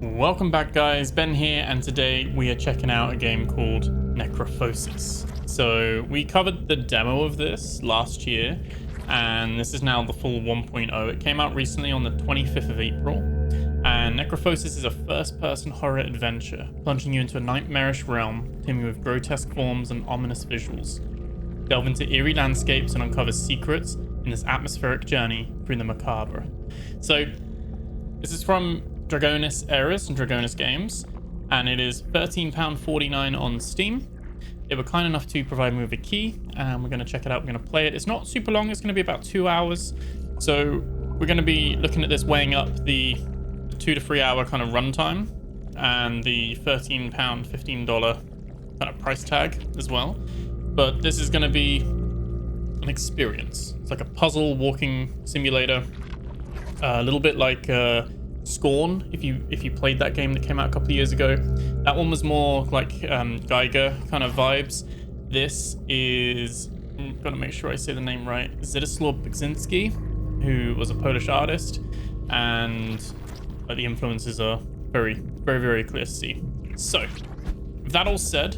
Welcome back, guys. Ben here, and today we are checking out a game called Necrophosis. So we covered the demo of this last year, and this is now the full 1.0. It came out recently on the 25th of April, and Necrophosis is a first-person horror adventure, plunging you into a nightmarish realm teeming with grotesque forms and ominous visuals. Delve into eerie landscapes and uncover secrets in this atmospheric journey through the macabre. So this is from Dragonis Eras and Dragonis Games, and it is £13.49 on Steam. They were kind enough to provide me with a key, and we're going to check it out. We're going to play it. It's not super long. It's going to be about 2 hours. So we're going to be looking at this, weighing up the 2 to 3 hour kind of runtime and the $13, $15 kind of price tag as well. But this is going to be an experience. It's like a puzzle walking simulator, a little bit like Scorn, if you played that game that came out a couple of years ago. That one was more like Geiger kind of vibes. This is, I'm gonna make sure I say the name right, Zdzislaw Beksinski, who was a Polish artist, and the influences are very, very, very clear to see. So, with that all said,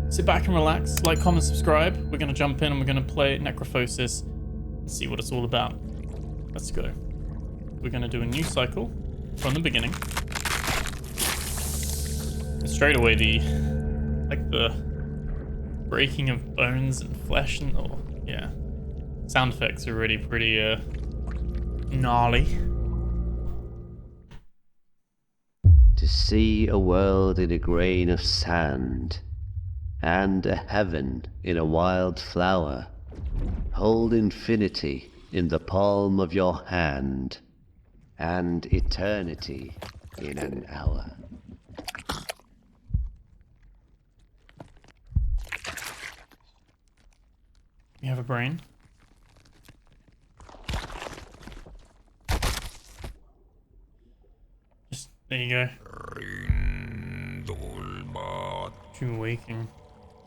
sit back and relax, like, comment, subscribe. We're gonna jump in and we're gonna play Necrophosis and see what it's all about. Let's go. We're going to do a new cycle from the beginning. And straight away, the breaking of bones and flesh and yeah, sound effects are really pretty gnarly. To see a world in a grain of sand, and a heaven in a wild flower. Hold infinity in the palm of your hand, and eternity in an hour. You have a brain? Just, there you go. You waking.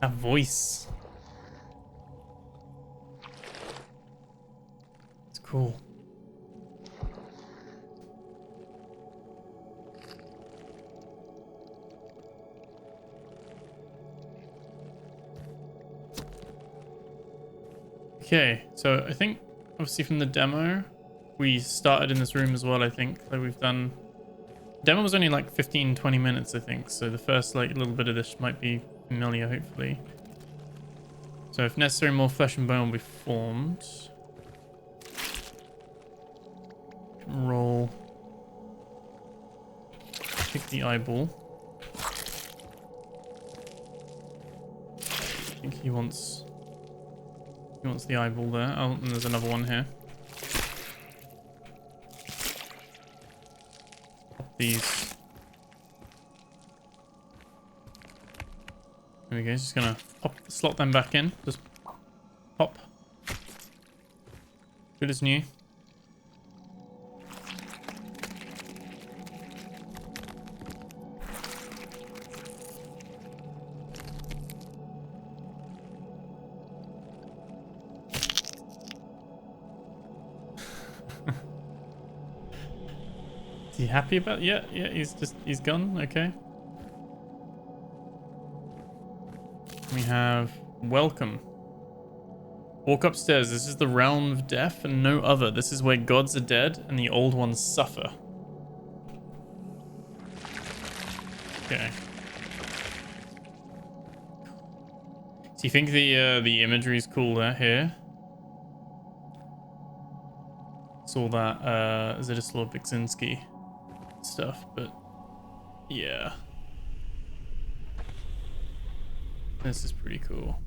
That voice. It's cool. Okay, so I think obviously from the demo, we started in this room as well. I think like we've done, demo was only like 15-20 minutes, I think. So the first like little bit of this might be familiar, hopefully. So if necessary, more flesh and bone will be formed. Roll. Pick the eyeball. I think he wants the eyeball there. Oh, and there's another one here. Pop these. There we go. Just gonna slot them back in. Just pop. Good as new. Is he happy about it? Yeah, he's gone. Okay. We have welcome. Walk upstairs. This is the realm of death and no other. This is where gods are dead and the old ones suffer. Okay. So you think the imagery is cool there here? It's all that Zdzislaw Beksinski stuff, but yeah, this is pretty cool.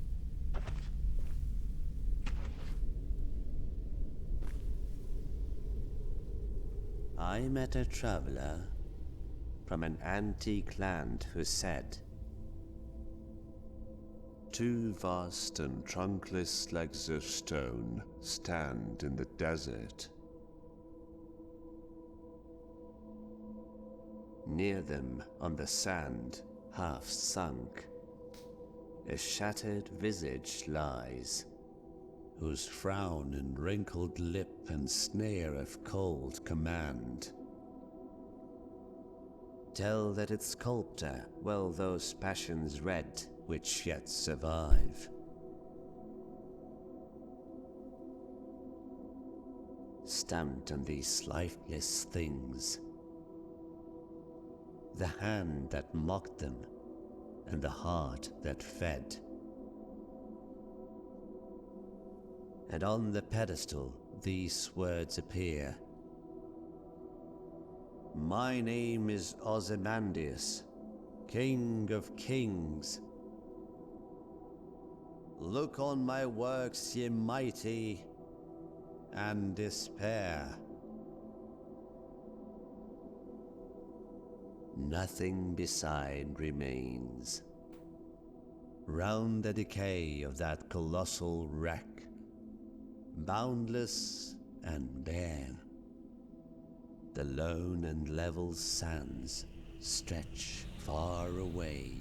I met a traveler from an antique land who said, "Two vast and trunkless legs of stone stand in the desert. Near them, on the sand, half sunk, a shattered visage lies, whose frown and wrinkled lip and snare of cold command. Tell that its sculptor well those passions red which yet survive. Stamped on these lifeless things, the hand that mocked them, and the heart that fed. And on the pedestal these words appear. My name is Ozymandias, King of Kings. Look on my works, ye mighty, and despair. Nothing beside remains. Round the decay of that colossal wreck, boundless and bare, the lone and level sands stretch far away.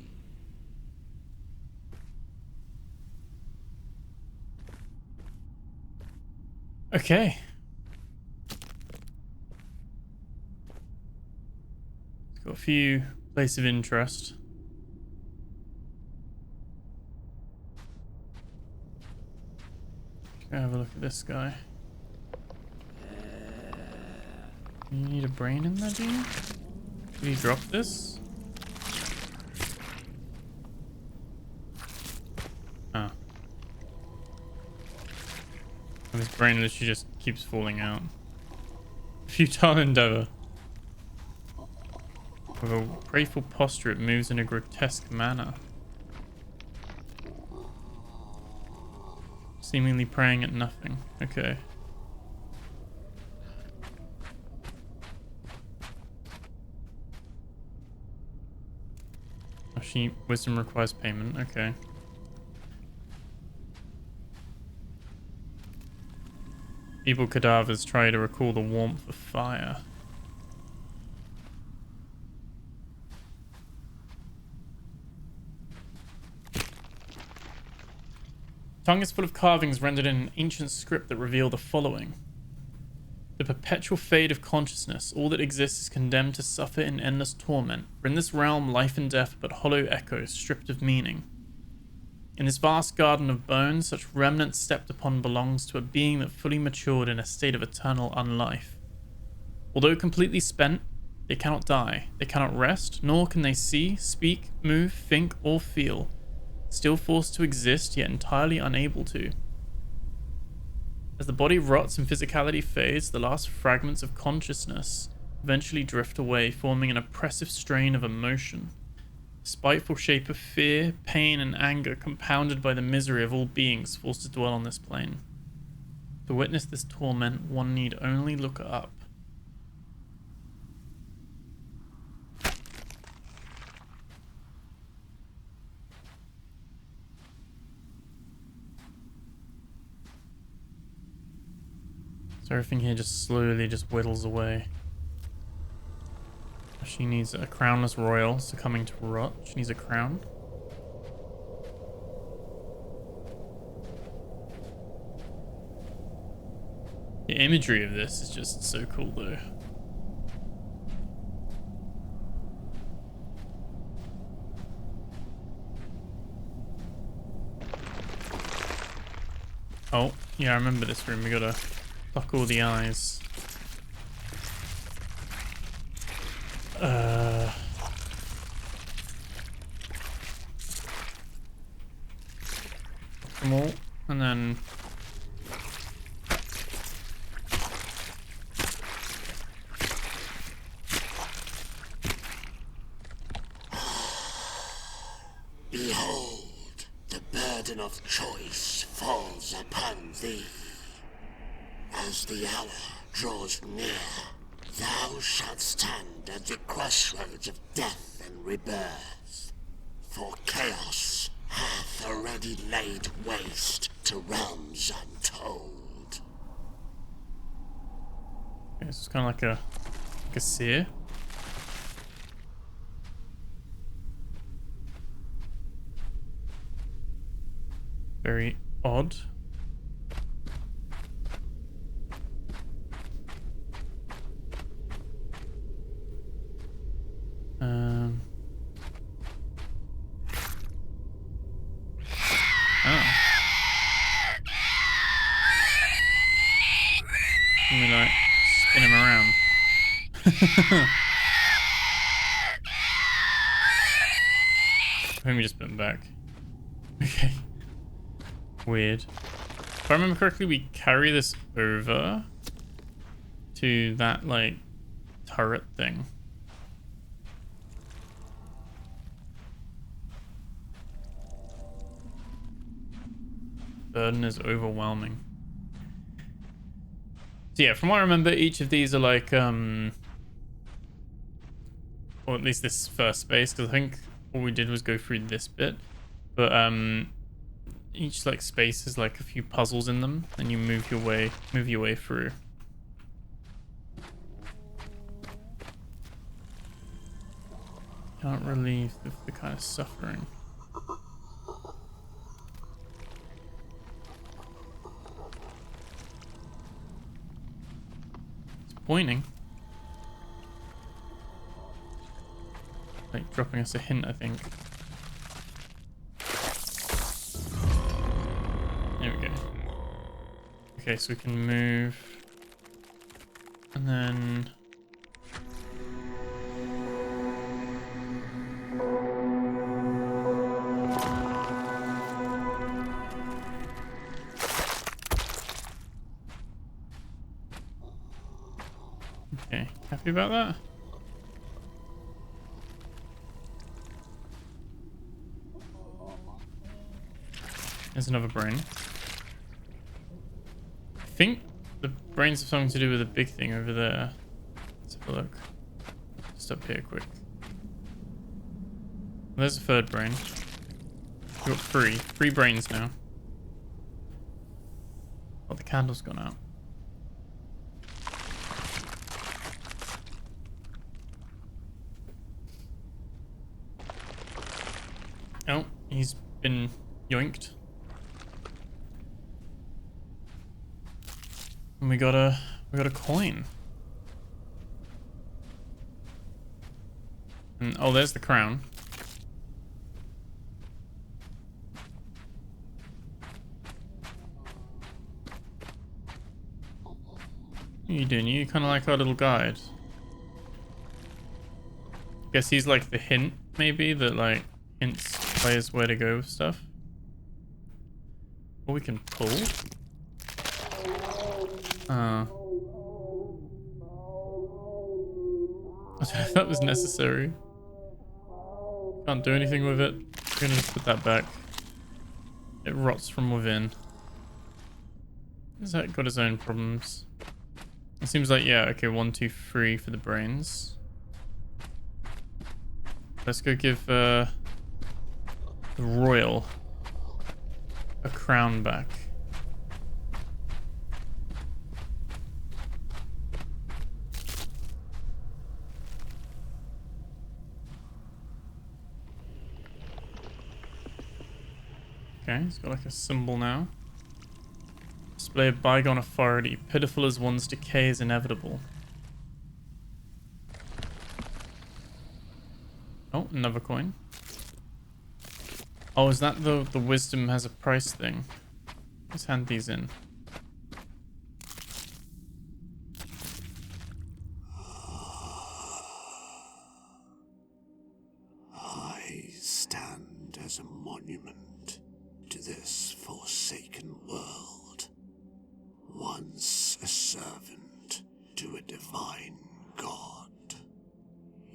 Okay. It's got a few places of interest. Let's have a look at this guy. You need a brain in there, do you? Did he drop this? Ah. And this brain literally just keeps falling out. Futile endeavor. With a grateful posture, it moves in a grotesque manner. Seemingly praying at nothing. Okay. Actually, wisdom requires payment. Okay. Feeble cadavers try to recall the warmth of fire. Tongue is full of carvings rendered in an ancient script that reveal the following. The perpetual fade of consciousness, all that exists is condemned to suffer in endless torment, for in this realm life and death are but hollow echoes stripped of meaning. In this vast garden of bones, such remnants stepped upon belongs to a being that fully matured in a state of eternal unlife. Although completely spent, they cannot die, they cannot rest, nor can they see, speak, move, think, or feel, still forced to exist, yet entirely unable to. As the body rots and physicality fades, the last fragments of consciousness eventually drift away, forming an oppressive strain of emotion. A spiteful shape of fear, pain, and anger compounded by the misery of all beings forced to dwell on this plane. To witness this torment, one need only look up. So everything here just slowly just whittles away. She needs a crownless royal succumbing to rot. She needs a crown. The imagery of this is just so cool though. Oh, yeah, I remember this room. We gotta pluck all the eyes. Them all, and then behold, the burden of choice falls upon thee. As the hour draws near, thou shalt stand at the crossroads of death and rebirth, for chaos hath already laid waste to realms untold. okay, this is kind of like a seer. Very odd. Let me just put him back. Okay. Weird. If I remember correctly, we carry this over to that, like, turret thing. Burden is overwhelming. So yeah, from what I remember, each of these are like, or at least this first space, because I think all we did was go through this bit. But each like space has like a few puzzles in them, and you move your way through. Can't relieve the kind of suffering. Pointing. Like dropping us a hint, I think. There we go. Okay, so we can move. And then... Okay, happy about that? There's another brain. I think the brains have something to do with a big thing over there. Let's have a look. Just up here quick. There's a third brain. We've got three brains now. Oh, the candle's gone out. Oh, he's been yoinked. And we got a coin. And oh, there's the crown. What are you doing? You kind of like our little guide. Guess he's like the hint, maybe, that like hints players where to go with stuff. Or we can pull. I don't know if that was necessary. Can't do anything with it. I'm gonna just put that back. It rots from within. Has that got its own problems? It seems like, yeah, okay, 1, 2, 3 for the brains. Let's go give the royal a crown back. Okay, he's got like a symbol now. Display of bygone authority. Pitiful as one's decay is inevitable. Oh, another coin. Oh, is that the wisdom has a price thing? Let's hand these in. I stand as a monument to this forsaken world. Once a servant to a divine god.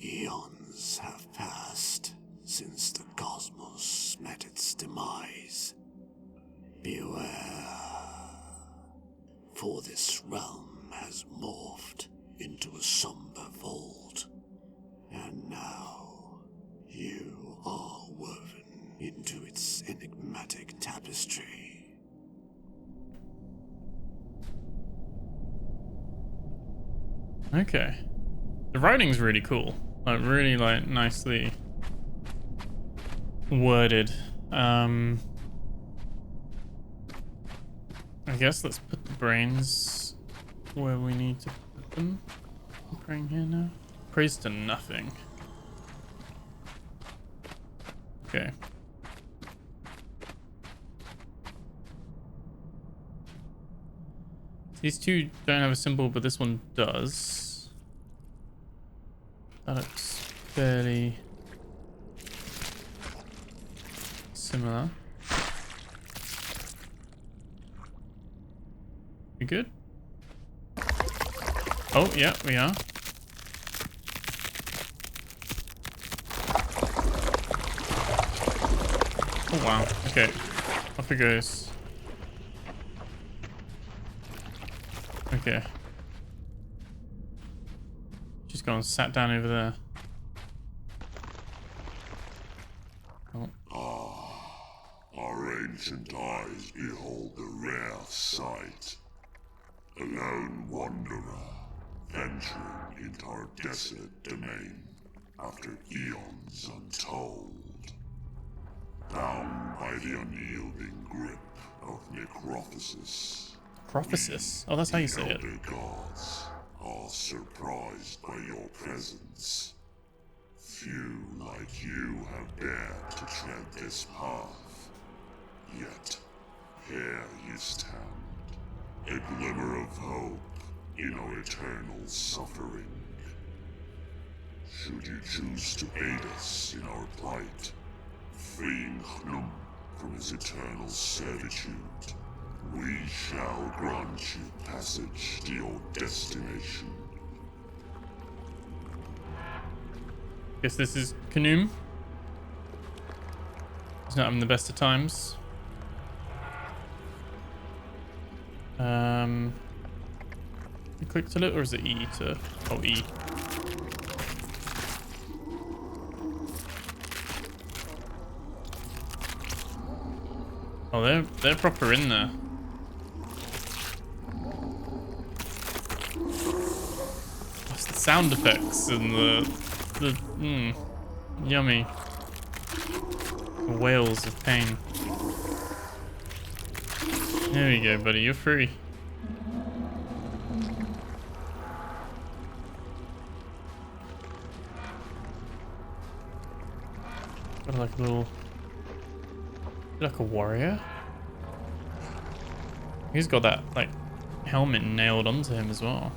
Eons have passed since the cosmos met its demise. Beware, for this realm has morphed into a somber vault, and now you are woven into its enigmatic tapestry. Okay. The writing's really cool. Like, really, like, nicely worded. I guess let's put the brains where we need to put them. I'm praying here now. Praise to nothing. Okay. These two don't have a symbol, but this one does. That looks fairly similar. We good? Oh, yeah, we are. Oh, wow. Okay. Off it goes. Okay. She's gone and sat down over there. Oh. Our ancient eyes behold the rare sight. A lone wanderer venturing into our desolate domain after eons untold. Bound by the unyielding grip of Necrophosis. Necrophosis? Oh, that's how you say it. The elder gods are surprised by your presence. Few like you have dared to tread this path. Yet, here you stand, a glimmer of hope in our eternal suffering. Should you choose to aid us in our plight, freeing Hnum from his eternal servitude, we shall grant you passage to your destination. Guess this is Knum. He's not having the best of times. You click to look, or is it E to... Oh, E. Oh, they're proper in there. What's the sound effects and the yummy. The wails of pain. There we go, buddy. You're free. Got like a little... like a warrior? He's got that, like, helmet nailed onto him as well.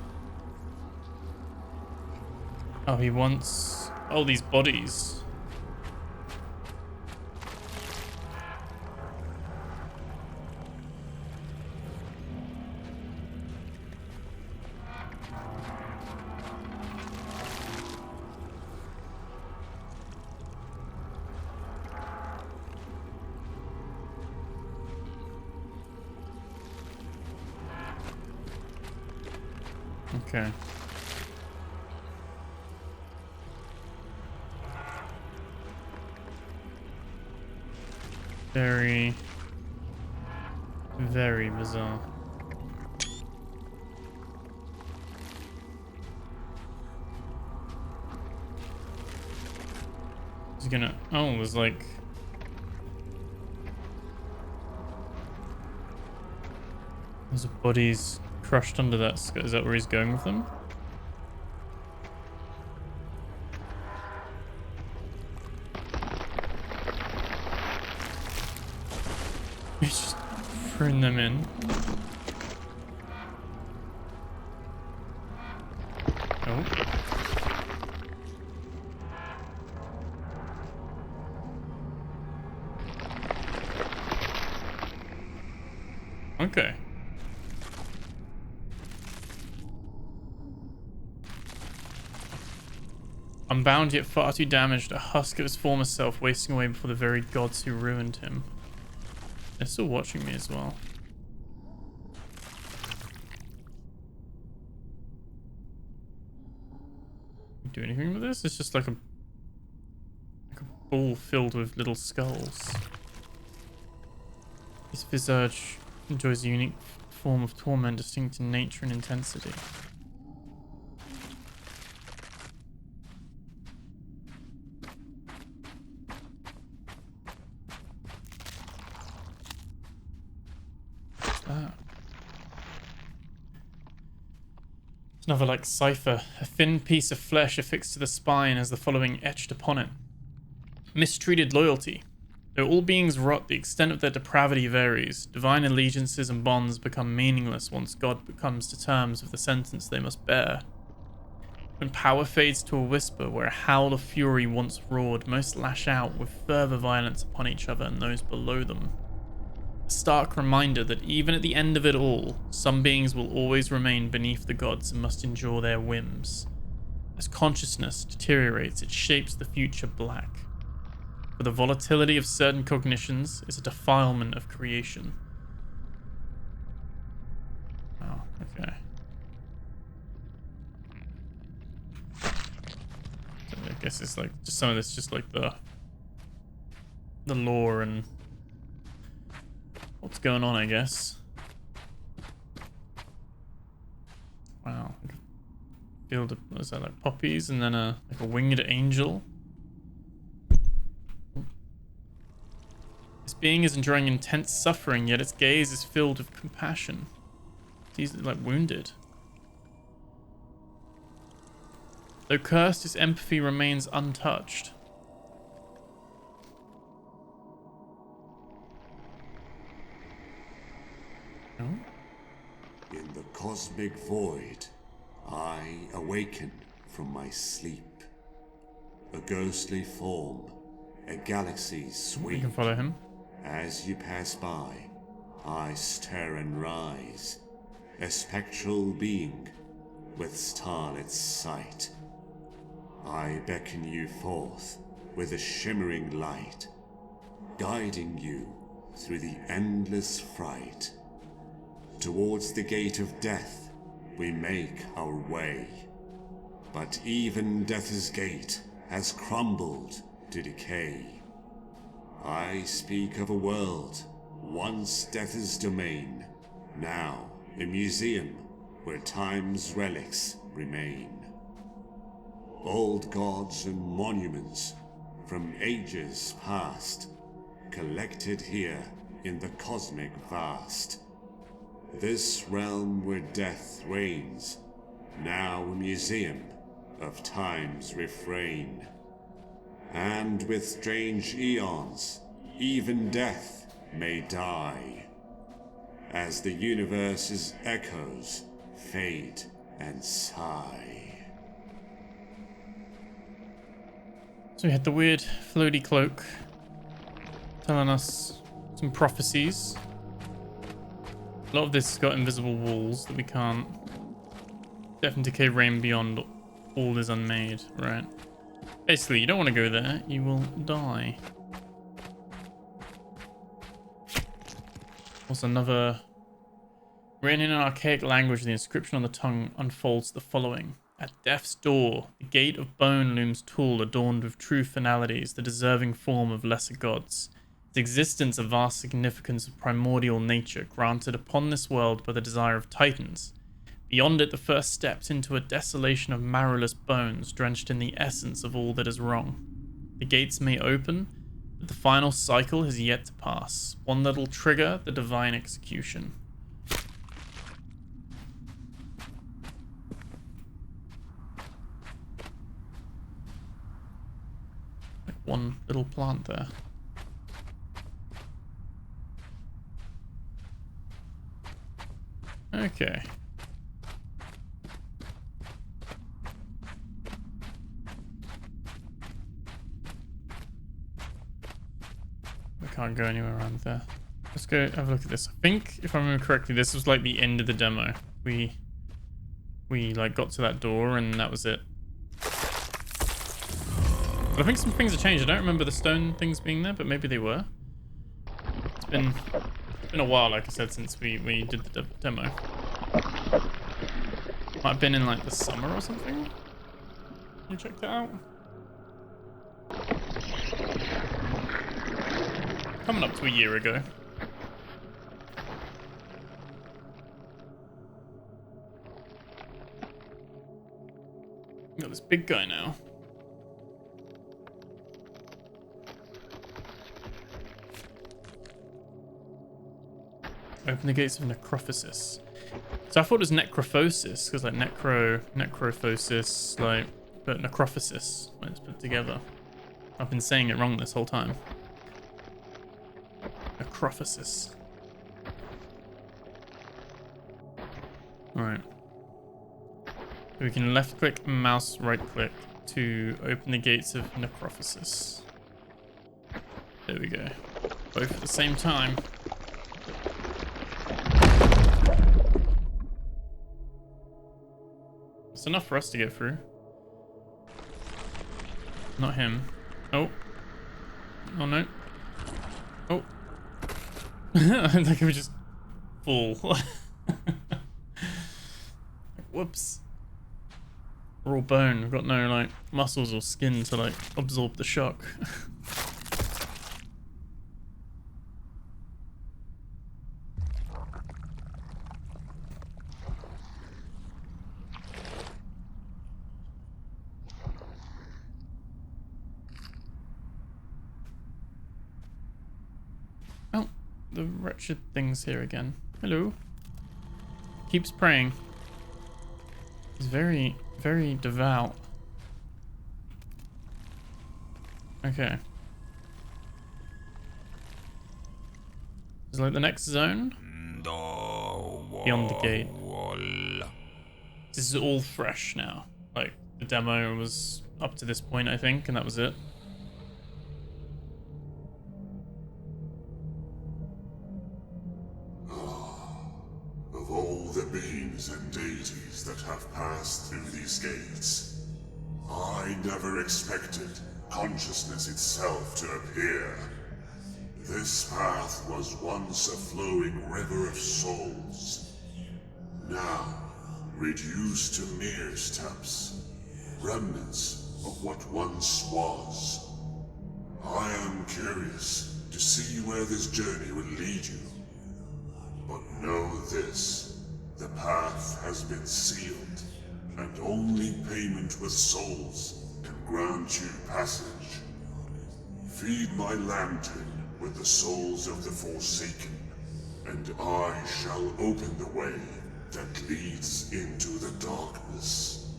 Oh, he wants all these bodies. Okay. Very, very bizarre. He's gonna... Oh, there's like... There's bodies crushed under that. Is that where he's going with them? He's just throwing them in. Oh. Okay. Unbound yet far too damaged, a husk of his former self wasting away before the very gods who ruined him. They're still watching me as well. Do anything with this? It's just like a ball filled with little skulls. His visage enjoys a unique form of torment distinct in nature and intensity. Another like cipher. A thin piece of flesh affixed to the spine has the following etched upon it. Mistreated loyalty. Though all beings rot, the extent of their depravity varies. Divine allegiances and bonds become meaningless once God comes to terms with the sentence they must bear. When power fades to a whisper, where a howl of fury once roared, most lash out with further violence upon each other and those below them. A stark reminder that even at the end of it all, some beings will always remain beneath the gods and must endure their whims. As consciousness deteriorates, it shapes the future black. For the volatility of certain cognitions is a defilement of creation. Oh, okay. So I guess it's like just some of this, just like the lore and what's going on, I guess. Wow. Field of, what is that, like poppies and then like a winged angel. This being is enduring intense suffering, yet its gaze is filled with compassion. He's like wounded. Though cursed, his empathy remains untouched. No? In the cosmic void, I awaken from my sleep. A ghostly form, a galaxy's sweep. You can follow him. As you pass by, I stir and rise, a spectral being with starlit sight. I beckon you forth with a shimmering light, guiding you through the endless fright. Towards the gate of death we make our way, but even death's gate has crumbled to decay. I speak of a world once death's domain, now a museum where time's relics remain. Old gods and monuments from ages past, collected here in the cosmic vast. This realm where death reigns, now a museum of time's refrain. And with strange eons, even death may die, as the universe's echoes fade and sigh. So we had the weird floaty cloak telling us some prophecies. A lot of this has got invisible walls that we can't. Death and decay reign beyond, all is unmade, right? Basically, you don't want to go there, you will die. Also another... Written in an archaic language, the inscription on the tongue unfolds the following. At death's door, the gate of bone looms tall, adorned with true finalities, the deserving form of lesser gods. Its existence a vast significance of primordial nature, granted upon this world by the desire of titans. Beyond it, the first steps into a desolation of marrowless bones, drenched in the essence of all that is wrong. The gates may open, but the final cycle has yet to pass, one that'll trigger the divine execution. Like one little plant there. Okay. We can't go anywhere around there. Let's go have a look at this. I think, if I remember correctly, this was like the end of the demo. We like got to that door and that was it. But I think some things have changed. I don't remember the stone things being there, but maybe they were. It's been a while, like I said, since we did the demo. Might have been in like the summer or something. You checked that out? Coming up to a year ago. Got this big guy now. Open the gates of Necrophosis. So I thought it was Necrophosis, because like Necrophosis, like, but Necrophosis when it's put together. I've been saying it wrong this whole time. Necrophosis. Alright. We can left click and mouse right click to open the gates of Necrophosis. There we go. Both at the same time. It's enough for us to get through. Not him. Oh. Oh no. Oh. Like it would just fall. Whoops. We're all bone. We've got no like muscles or skin to like absorb the shock. Oh, the wretched thing's here again. Hello. Keeps praying. He's very, very devout. Okay. Is like the next zone? Beyond the gate. This is all fresh now. Like, the demo was up to this point, I think, and that was it. Of all the beings and deities that have passed through these gates, I never expected consciousness itself to appear. This path was once a flowing river of souls. Now, reduced to mere steps, remnants of what once was. I am curious to see where this journey will lead you. But know this, the path has been sealed, and only payment with souls can grant you passage. Feed my lantern with the souls of the Forsaken, and I shall open the way that leads into the darkness.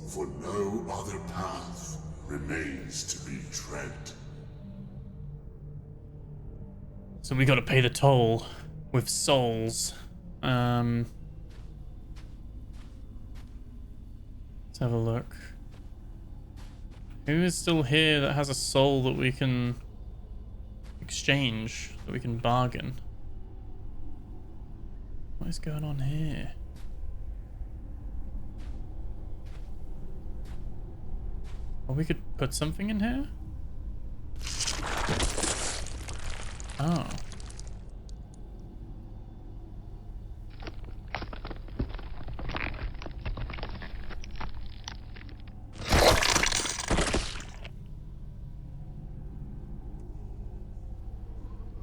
For no other path remains to be tread. So we gotta pay the toll with souls. Let's have a look. Who is still here that has a soul that we can exchange, that we can bargain? What is going on here? Oh, we could put something in here? Oh.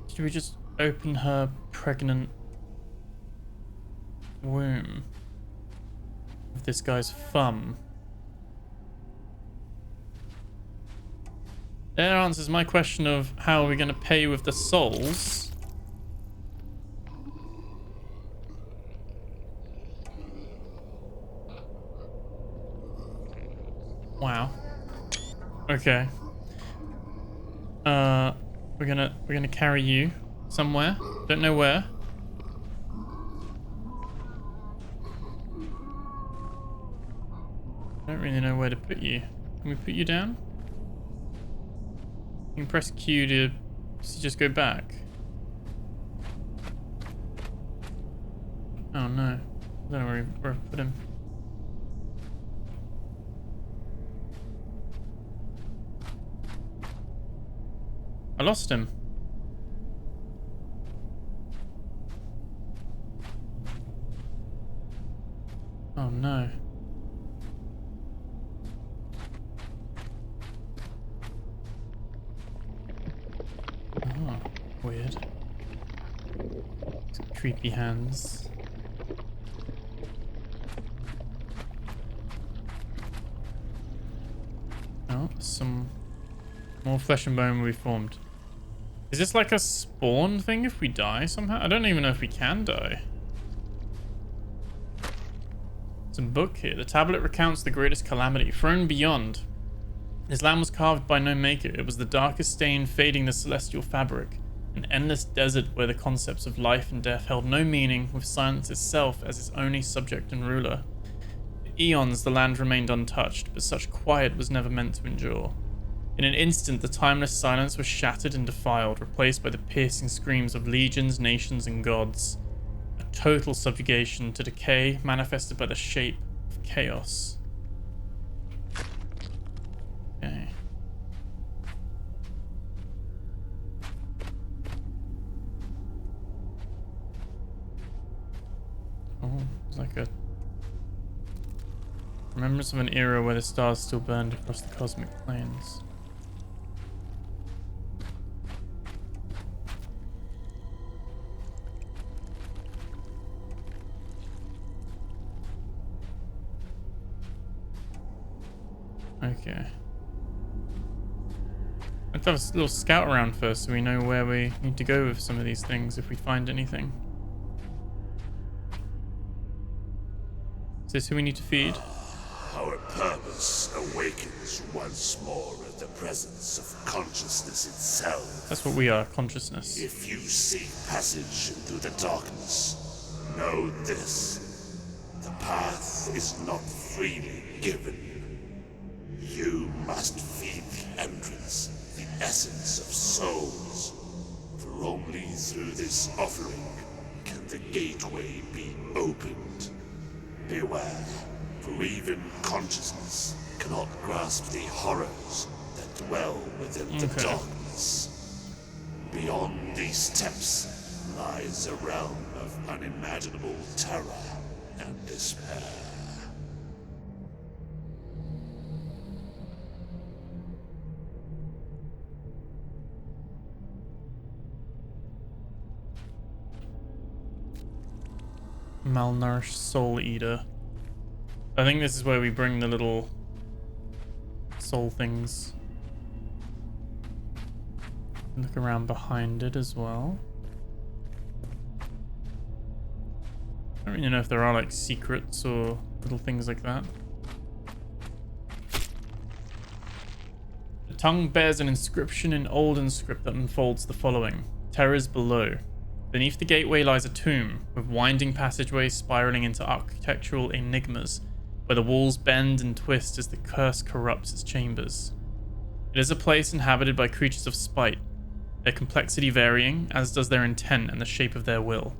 Should we just open her pregnant womb with this guy's thumb? That answers my question of how are we going to pay with the souls. Wow. Okay. We're gonna carry you somewhere. Don't know where. Don't really know where to put you. Can we put you down? You can press Q to just go back. Oh no. I don't know where I put him. I lost him. Oh no. Oh, weird. Some creepy hands. Oh, some more flesh and bone will be formed. Is this like a spawn thing if we die somehow? I don't even know if we can die. Some book here. The tablet recounts the greatest calamity, thrown beyond. His land was carved by no maker. It was the darkest stain fading the celestial fabric. An endless desert where the concepts of life and death held no meaning, with silence itself as its only subject and ruler. The eons the land remained untouched, but such quiet was never meant to endure. In an instant, the timeless silence was shattered and defiled, replaced by the piercing screams of legions, nations, and gods. A total subjugation to decay, manifested by the shape of chaos. Okay. Oh, it's like a remembrance of an era where the stars still burned across the cosmic planes. Okay. Let's have a little scout around first so we know where we need to go with some of these things if we find anything. Is this who we need to feed? Our purpose awakens once more at the presence of consciousness itself. That's what we are, consciousness. If you seek passage through the darkness, know this. The path is not freely given. You must feed the entrance, the essence of souls. For only through this offering can the gateway be opened. Beware, for even consciousness cannot grasp the horrors that dwell within the darkness. Beyond these steps lies a realm of unimaginable terror and despair. Malnourished soul eater. I think this is where we bring the little soul things. Look around behind it as well. I don't really know if there are like secrets or little things like that. The tongue bears an inscription in Olden script that unfolds the following. Terrors below. Beneath the gateway lies a tomb, with winding passageways spiraling into architectural enigmas, where the walls bend and twist as the curse corrupts its chambers. It is a place inhabited by creatures of spite, their complexity varying, as does their intent and the shape of their will.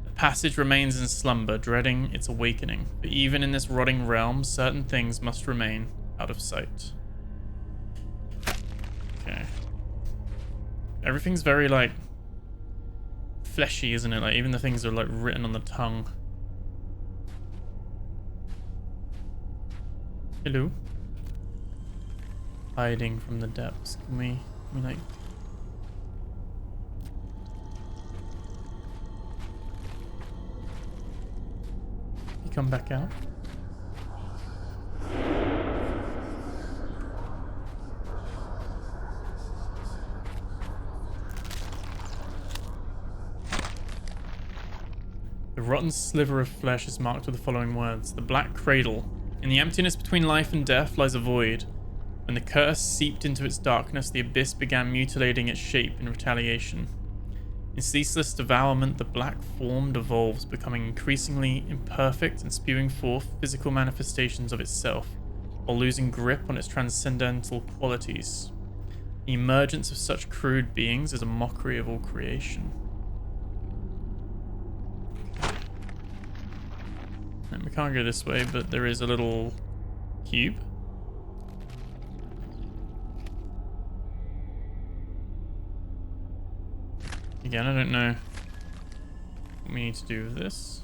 The passage remains in slumber, dreading its awakening, but even in this rotting realm, certain things must remain out of sight. Okay. Everything's very, like, fleshy, isn't it? Like, even the things are, like, written on the tongue. Hello? Hiding from the depths. Can we like... You come back out? The rotten sliver of flesh is marked with the following words. The Black Cradle. In the emptiness between life and death lies a void. When the curse seeped into its darkness, the abyss began mutilating its shape in retaliation. In ceaseless devourment, the black form devolves, becoming increasingly imperfect and spewing forth physical manifestations of itself, while losing grip on its transcendental qualities. The emergence of such crude beings is a mockery of all creation. And we can't go this way, but there is a little cube. Again, I don't know what we need to do with this.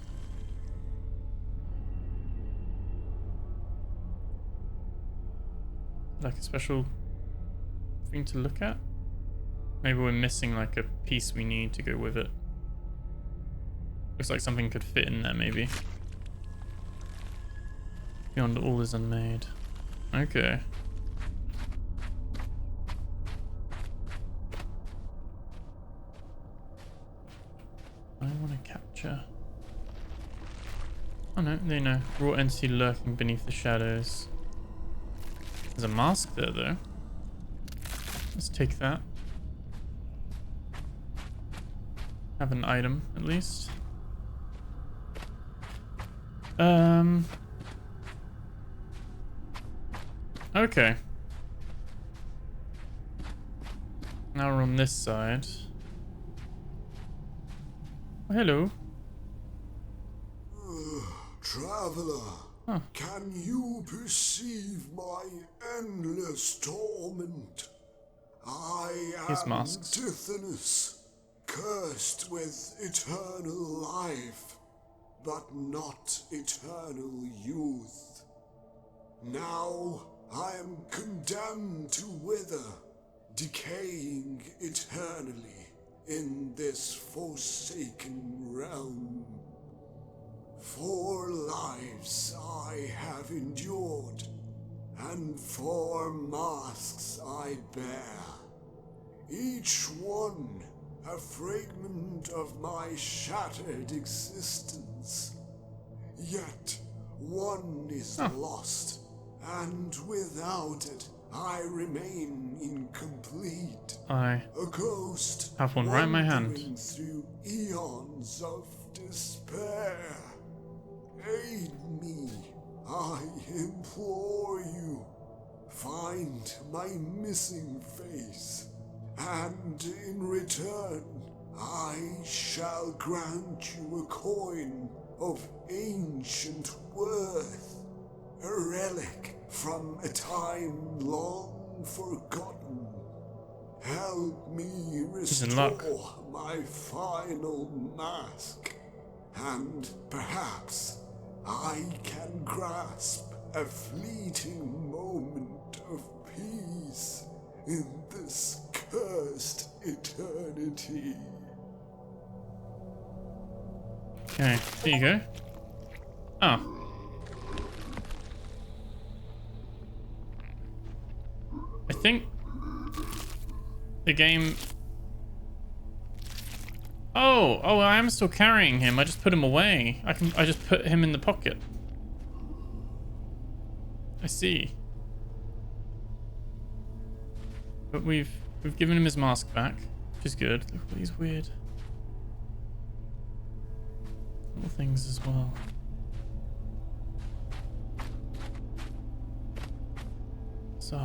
Like a special thing to look at? Maybe we're missing like a piece we need to go with it. Looks like something could fit in there, maybe. Beyond all is unmade. Okay. I want to capture... Oh no, they know. Raw entity lurking beneath the shadows. There's a mask there though. Let's take that. Have an item at least. Okay. Now we're on this side. Oh, hello. Traveler, can you perceive my endless torment? I His am masks. Tithonus, cursed with eternal life, but not eternal youth. Now I am condemned to wither, decaying eternally in this forsaken realm. 4 lives I have endured, and 4 masks I bear, each one a fragment of my shattered existence. Yet one is lost, and without it I remain incomplete. I A ghost have one right in my hand. wandering through eons of despair. Aid me, I implore you. Find my missing face, and in return, I shall grant you a coin of ancient worth, a relic from a time long forgotten. Help me in luck. restore my final mask, and perhaps I can grasp a fleeting moment of peace in this cursed eternity. Okay, there you go. Oh. I think the game... Oh, I am still carrying him. I just put him away. I just put him in the pocket. I see. But we've given him his mask back, which is good. Look at these weird little things as well. So,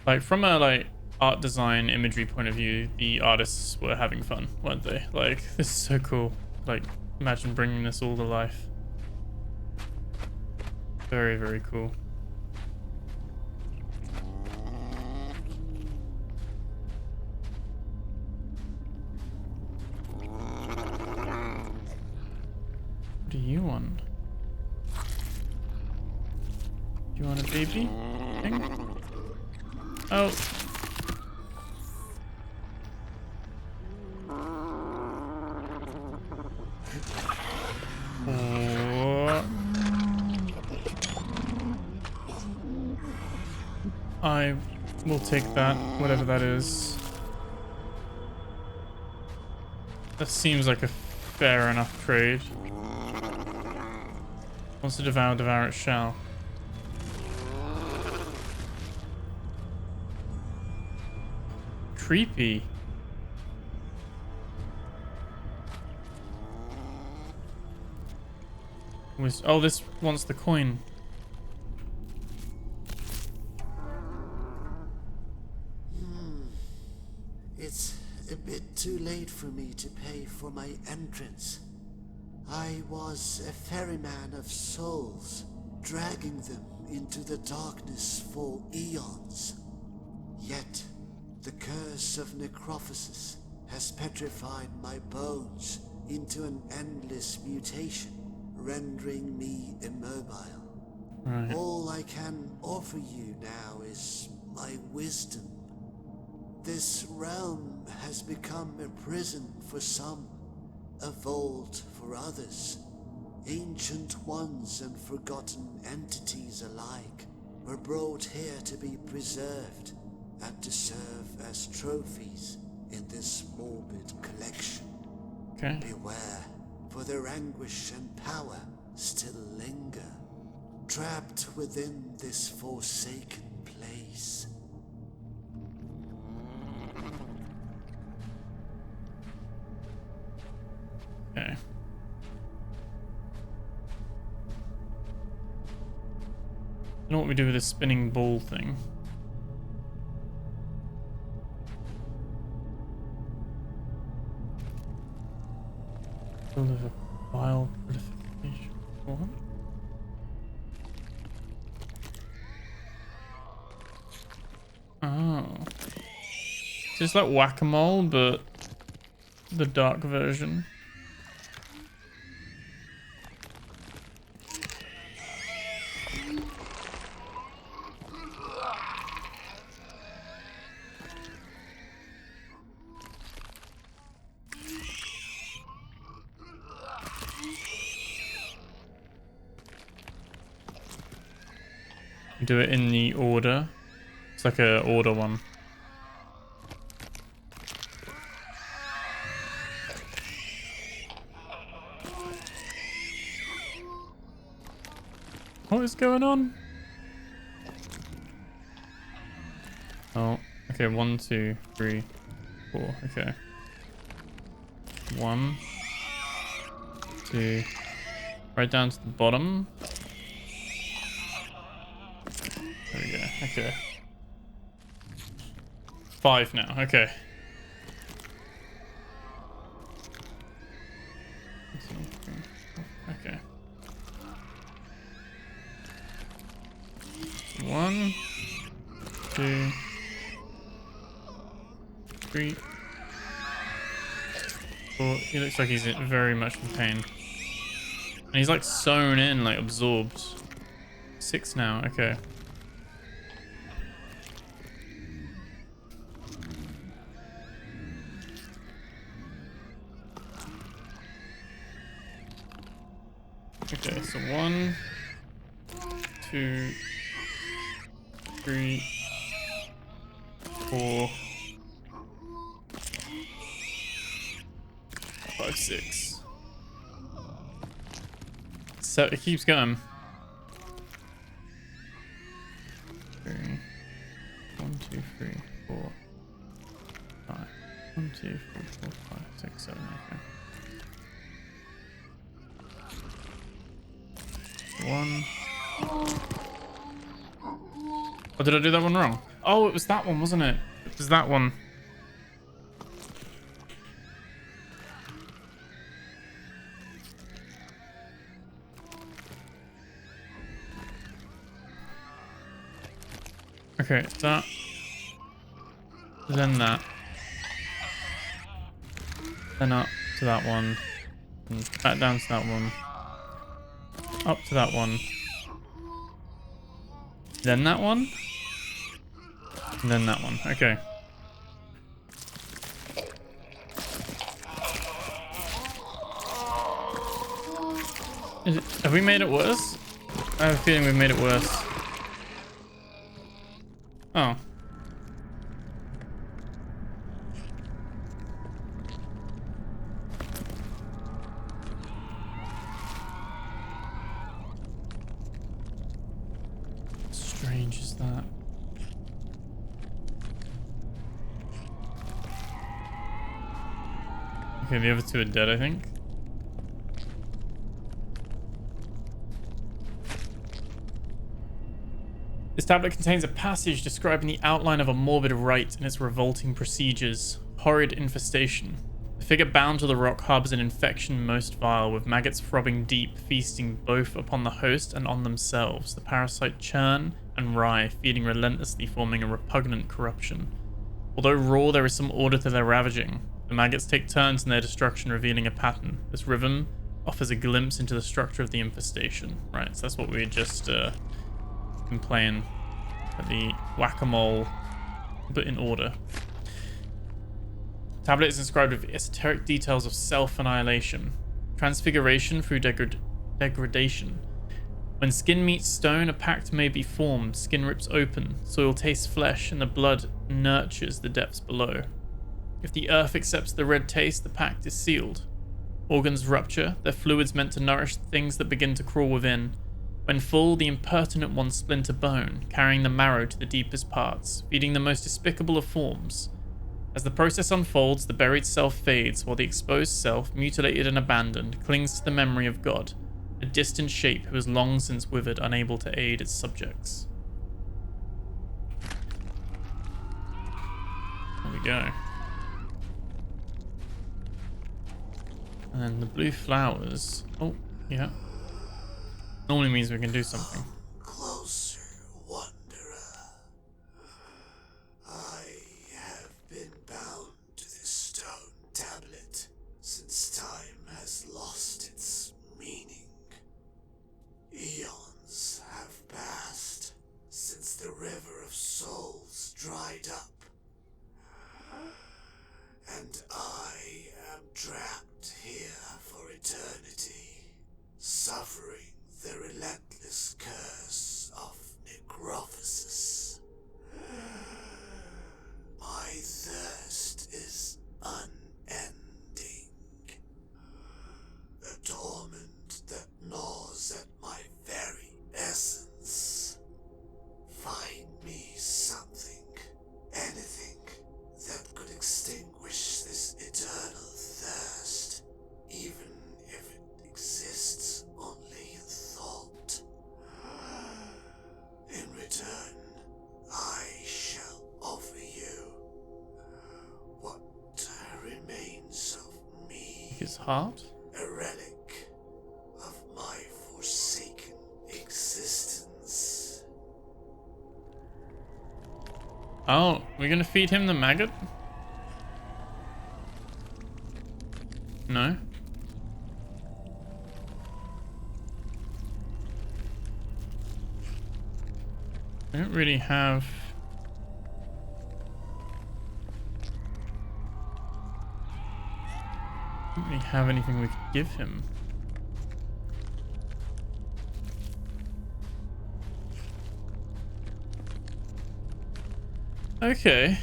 like from a art design imagery point of view, the artists were having fun, weren't they? Like, this is so cool. Like, imagine bringing this all to life. Very, very cool. What do you want? Do you want a baby thing? Oh. I will take that, whatever that is. That seems like a fair enough trade. Wants to devour it shall. Creepy. Oh, this wants the coin. It's a bit too late for me to pay for my entrance. I was a ferryman of souls, dragging them into the darkness for eons. Yet, the curse of Necrophosis has petrified my bones into an endless mutation, rendering me immobile. Right. All I can offer you now is my wisdom. This realm has become a prison for some, a vault for others. Ancient ones and forgotten entities alike were brought here to be preserved and to serve as trophies in this morbid collection. Okay. Beware, for their anguish and power still linger, trapped within this forsaken place. Okay. I don't know what we do with this spinning ball thing. Deliver file notification. What? Oh. So it's like whack-a-mole, but the dark version. Do it in the order. It's like a order one. What is going on? Oh, okay. 1, 2, 3, 4. Okay. 1, 2. Right down to the bottom. There we go. Okay. 5 now. Okay. Okay. 1, 2, 3, 4. He looks like he's very much in pain. And he's like sewn in, like absorbed. 6 now. Okay. Okay, so 1, 2, 3, 4, 5, 6. So it keeps going. 3, 1, 2, 3, 4, 5. 1, 2, 3, 4, 5, 6, 7. Okay. 1. Oh, did I do that one wrong? Oh, it was that one, wasn't it? It was that one. Okay, that. Then that. Then up to that one. And back down to that one. Up to that one. Then that one. And then that one. Okay. Have we made it worse? I have a feeling we've made it worse. Oh. Strange is that? Okay, the other two are dead, I think. This tablet contains a passage describing the outline of a morbid rite and its revolting procedures. Horrid infestation. The figure bound to the rock harbors an infection most vile, with maggots throbbing deep, feasting both upon the host and on themselves. The parasite churn and writhe, feeding relentlessly, forming a repugnant corruption. Although raw, there is some order to their ravaging. The maggots take turns in their destruction, revealing a pattern. This rhythm offers a glimpse into the structure of the infestation. Right, so that's what we just been playing at the whack-a-mole, but in order. The tablet is inscribed with esoteric details of self-annihilation, transfiguration through degradation. When skin meets stone, a pact may be formed. Skin rips open, soil tastes flesh, and the blood nurtures the depths below. If the earth accepts the red taste, the pact is sealed. Organs rupture, their fluids meant to nourish the things that begin to crawl within. When full, the impertinent ones splinter bone, carrying the marrow to the deepest parts, feeding the most despicable of forms. As the process unfolds, the buried self fades, while the exposed self, mutilated and abandoned, clings to the memory of God. A distant shape who has long since withered, unable to aid its subjects. There we go. And then the blue flowers. Oh, yeah. Normally means we can do something. Closer, wanderer. I have been bound to this stone tablet since time has lost its meaning. Eons have passed since the river of souls dried up. And I am trapped here for eternity, suffering the relentless curse of Necrophosis. My thirst is unending. A torment that gnaws at my very essence. Find me something, anything, that could extinguish this eternal thirst, even if it exists only in thought. In return, I shall offer you what remains of me. His heart? A relic of my forsaken existence. Oh, we're gonna feed him the maggot? No? I don't really have... I don't really have anything we could give him. Okay.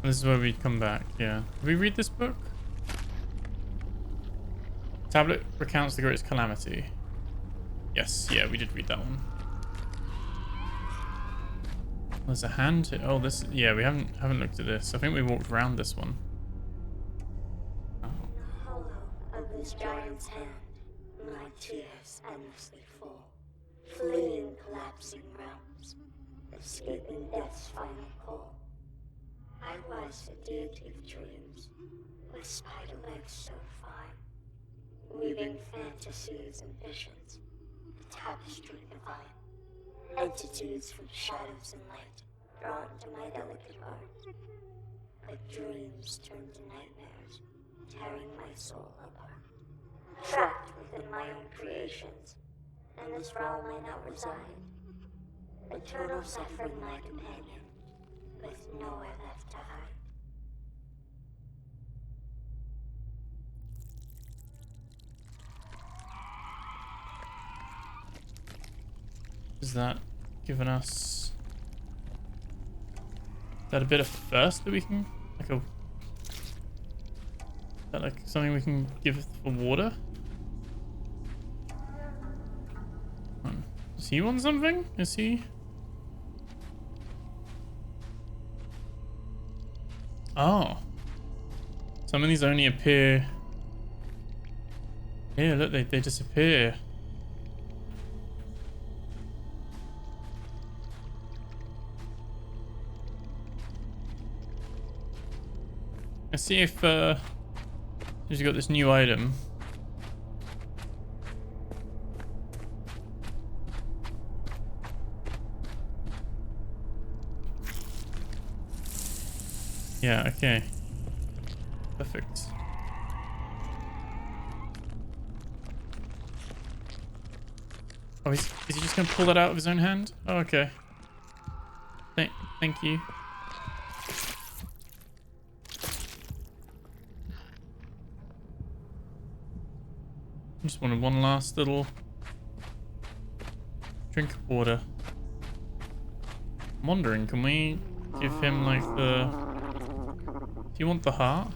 This is where we'd come back, yeah. Did we read this book? Tablet recounts the greatest calamity. Yes, yeah, we did read that one. There's a hand. Oh, this. Yeah, we haven't looked at this. I think we walked around this one. Oh. The hollow of this giant's hand, my tears endlessly fall, fleeing collapsing realms, escaping death's final call. I was a deity of dreams, with spider legs so fine, weaving fantasies and visions, a tapestry divine, entities from shadows and light, drawn to my delicate heart. But dreams turned to nightmares, tearing my soul apart. Trapped within my own creations, in this realm I now reside. Eternal suffering my companion, with nowhere left to hide. Is that giving us... Is that a bit of thirst that we can... Like a... Is that like something we can give for water? Does he want something? Is he... Oh. Some of these only appear... Yeah, look, they disappear. Let's see if he's got this new item. Yeah, okay. Perfect. Oh, is he just gonna pull that out of his own hand? Oh, okay. Thank you. Just wanted one last little drink of water. I'm wondering, can we give him like the... Do you want the heart?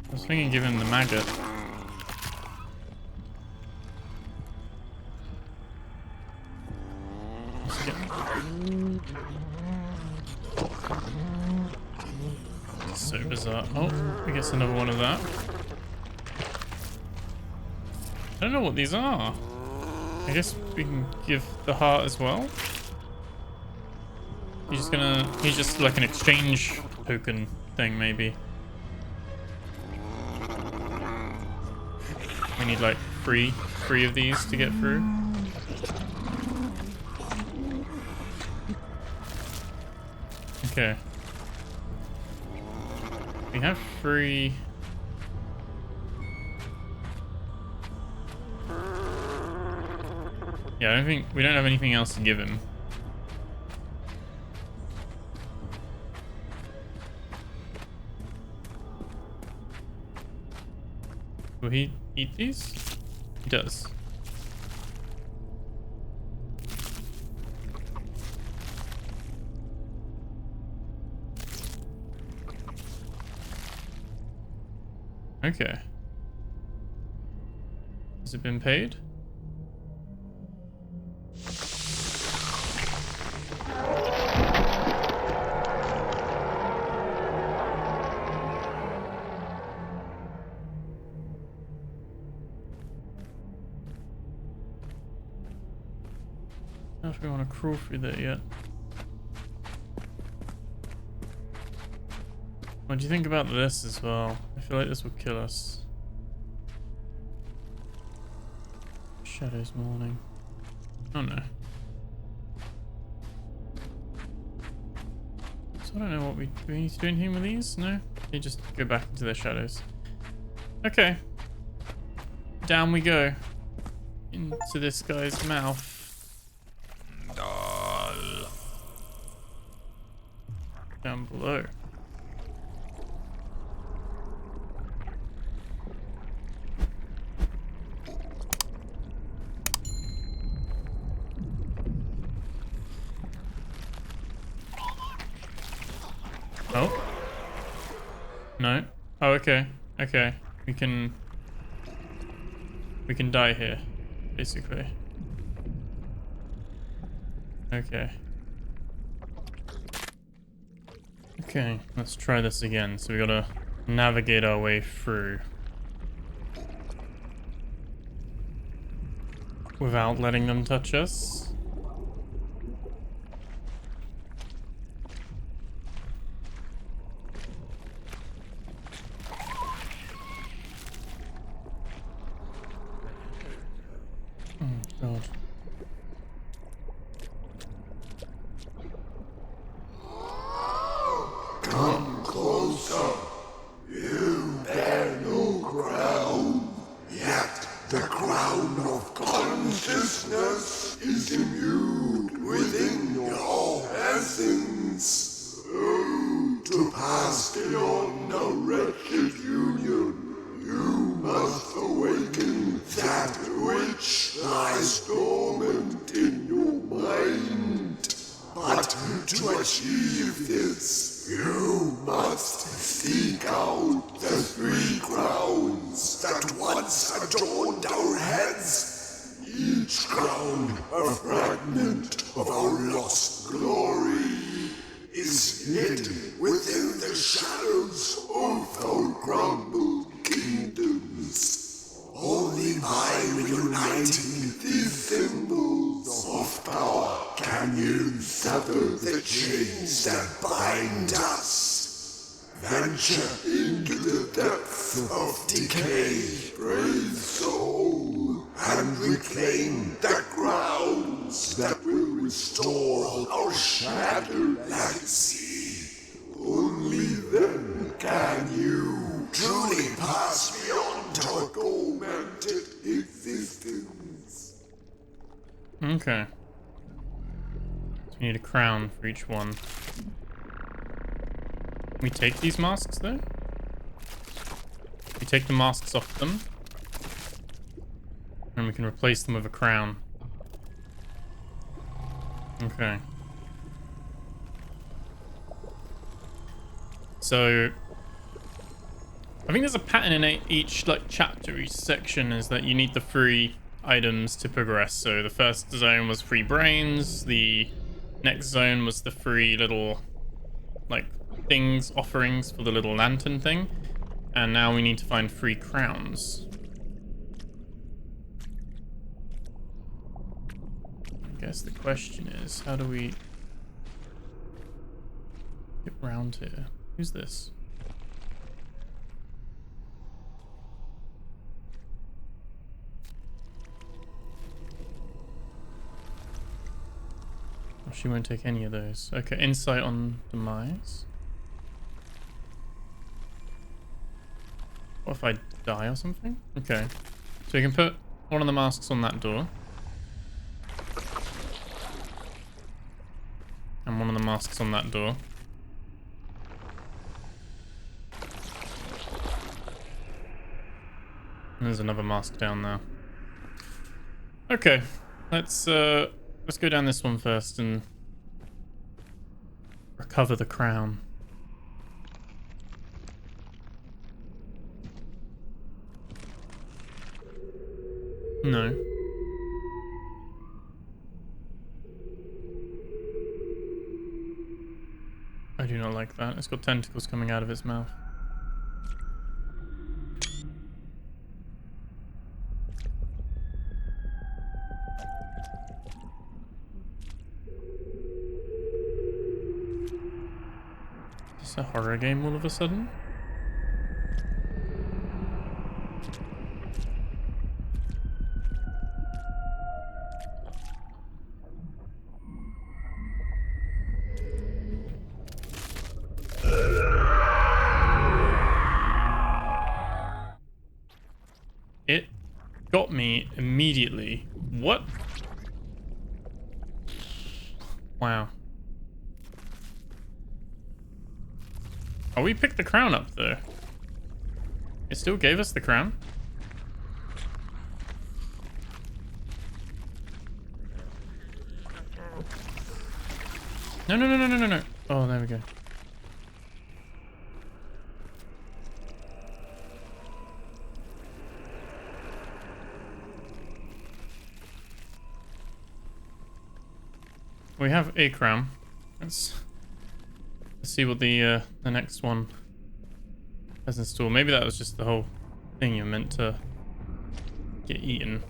I was thinking give him the maggot. So bizarre. Oh, I guess another one of that. I don't know what these are. I guess we can give the heart as well. He's just like an exchange token thing, maybe. We need like three of these to get through. Okay. We have 3. Yeah, I don't think we don't have anything else to give him. Will he eat these? He does. Okay. Has it been paid? I don't know if we want to crawl through that yet. What do you think about this as well? I feel like this will kill us. Shadows morning. Oh no. So I don't know what do we need to do anything with these? No? They just go back into their shadows. Okay. Down we go. Into this guy's mouth. Down below. Oh. No. Oh, okay. Okay. We can die here, basically. Okay. Okay, let's try this again. So we gotta navigate our way through without letting them touch us. God. Come closer. You bear no crown, yet the crown of consciousness is imbued within your essence. Oh, to pass beyond a wretched union, you must awaken that which lies dormant in your mind. But to achieve this, you must seek out the 3 crowns that once adorned our heads, each crown a fragment of our lost glory, is hidden within the shadows of our crumbled kingdoms. Only by reuniting these symbols of power can you sever the chains that bind us. Venture into the depths of decay, brave soul, and reclaim the grounds that will restore our shattered legacy. Only then can you truly pass beyond our tormented existence. Okay. So we need a crown for each one. Can we take these masks though? We take the masks off them. And we can replace them with a crown. Okay. So I think there's a pattern in each like chapter, each section, is that you need the 3 items to progress. So the first zone was 3 brains, the next zone was the 3 little like things, offerings for the little lantern thing, and now we need to find 3 crowns. I guess the question is, how do we get round here? Who's this? Oh, she won't take any of those. Okay, insight on demise. What if I die or something? Okay. So you can put one of the masks on that door. And one of the masks on that door. And there's another mask down there. Okay, let's go down this one first and recover the crown. No. I do not like that. It's got tentacles coming out of its mouth. Is this a horror game all of a sudden? It got me immediately. What? Wow. Oh, we picked the crown up though. It still gave us the crown. No, no, no, no, no, no, no. Oh, there we go. We have a crown. Let's see what the next one has in store. Maybe that was just the whole thing you're meant to get eaten.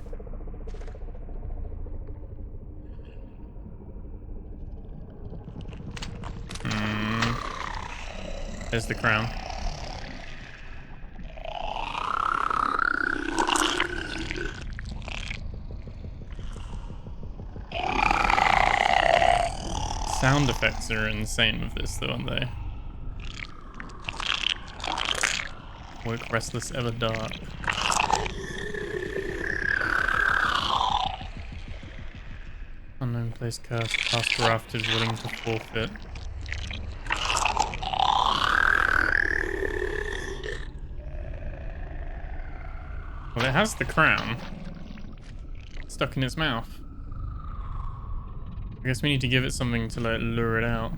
There's the crown. Sound effects are insane with this though, aren't they? Woke restless ever dark. Unknown place cursed, past raft is willing to forfeit. Well, it has the crown stuck in its mouth. I guess we need to give it something to like lure it out.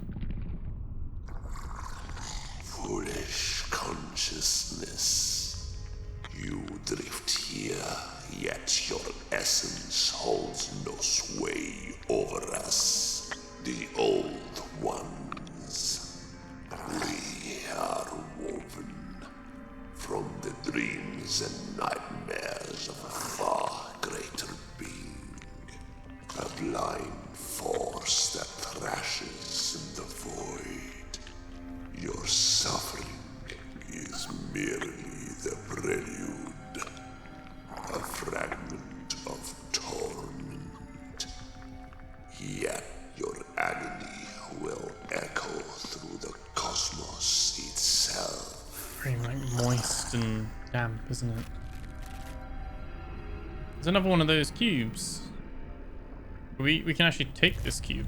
Foolish consciousness. You drift here, yet your essence holds no sway over us, the old ones. We are woven from the dreams and nightmares of a far greater being, a blind force that thrashes in the void. Your suffering is merely the prelude, a fragment of torment. Yet your agony will echo through the cosmos itself. Pretty like moist and damp, isn't it? There's another one of those cubes. We can actually take this cube.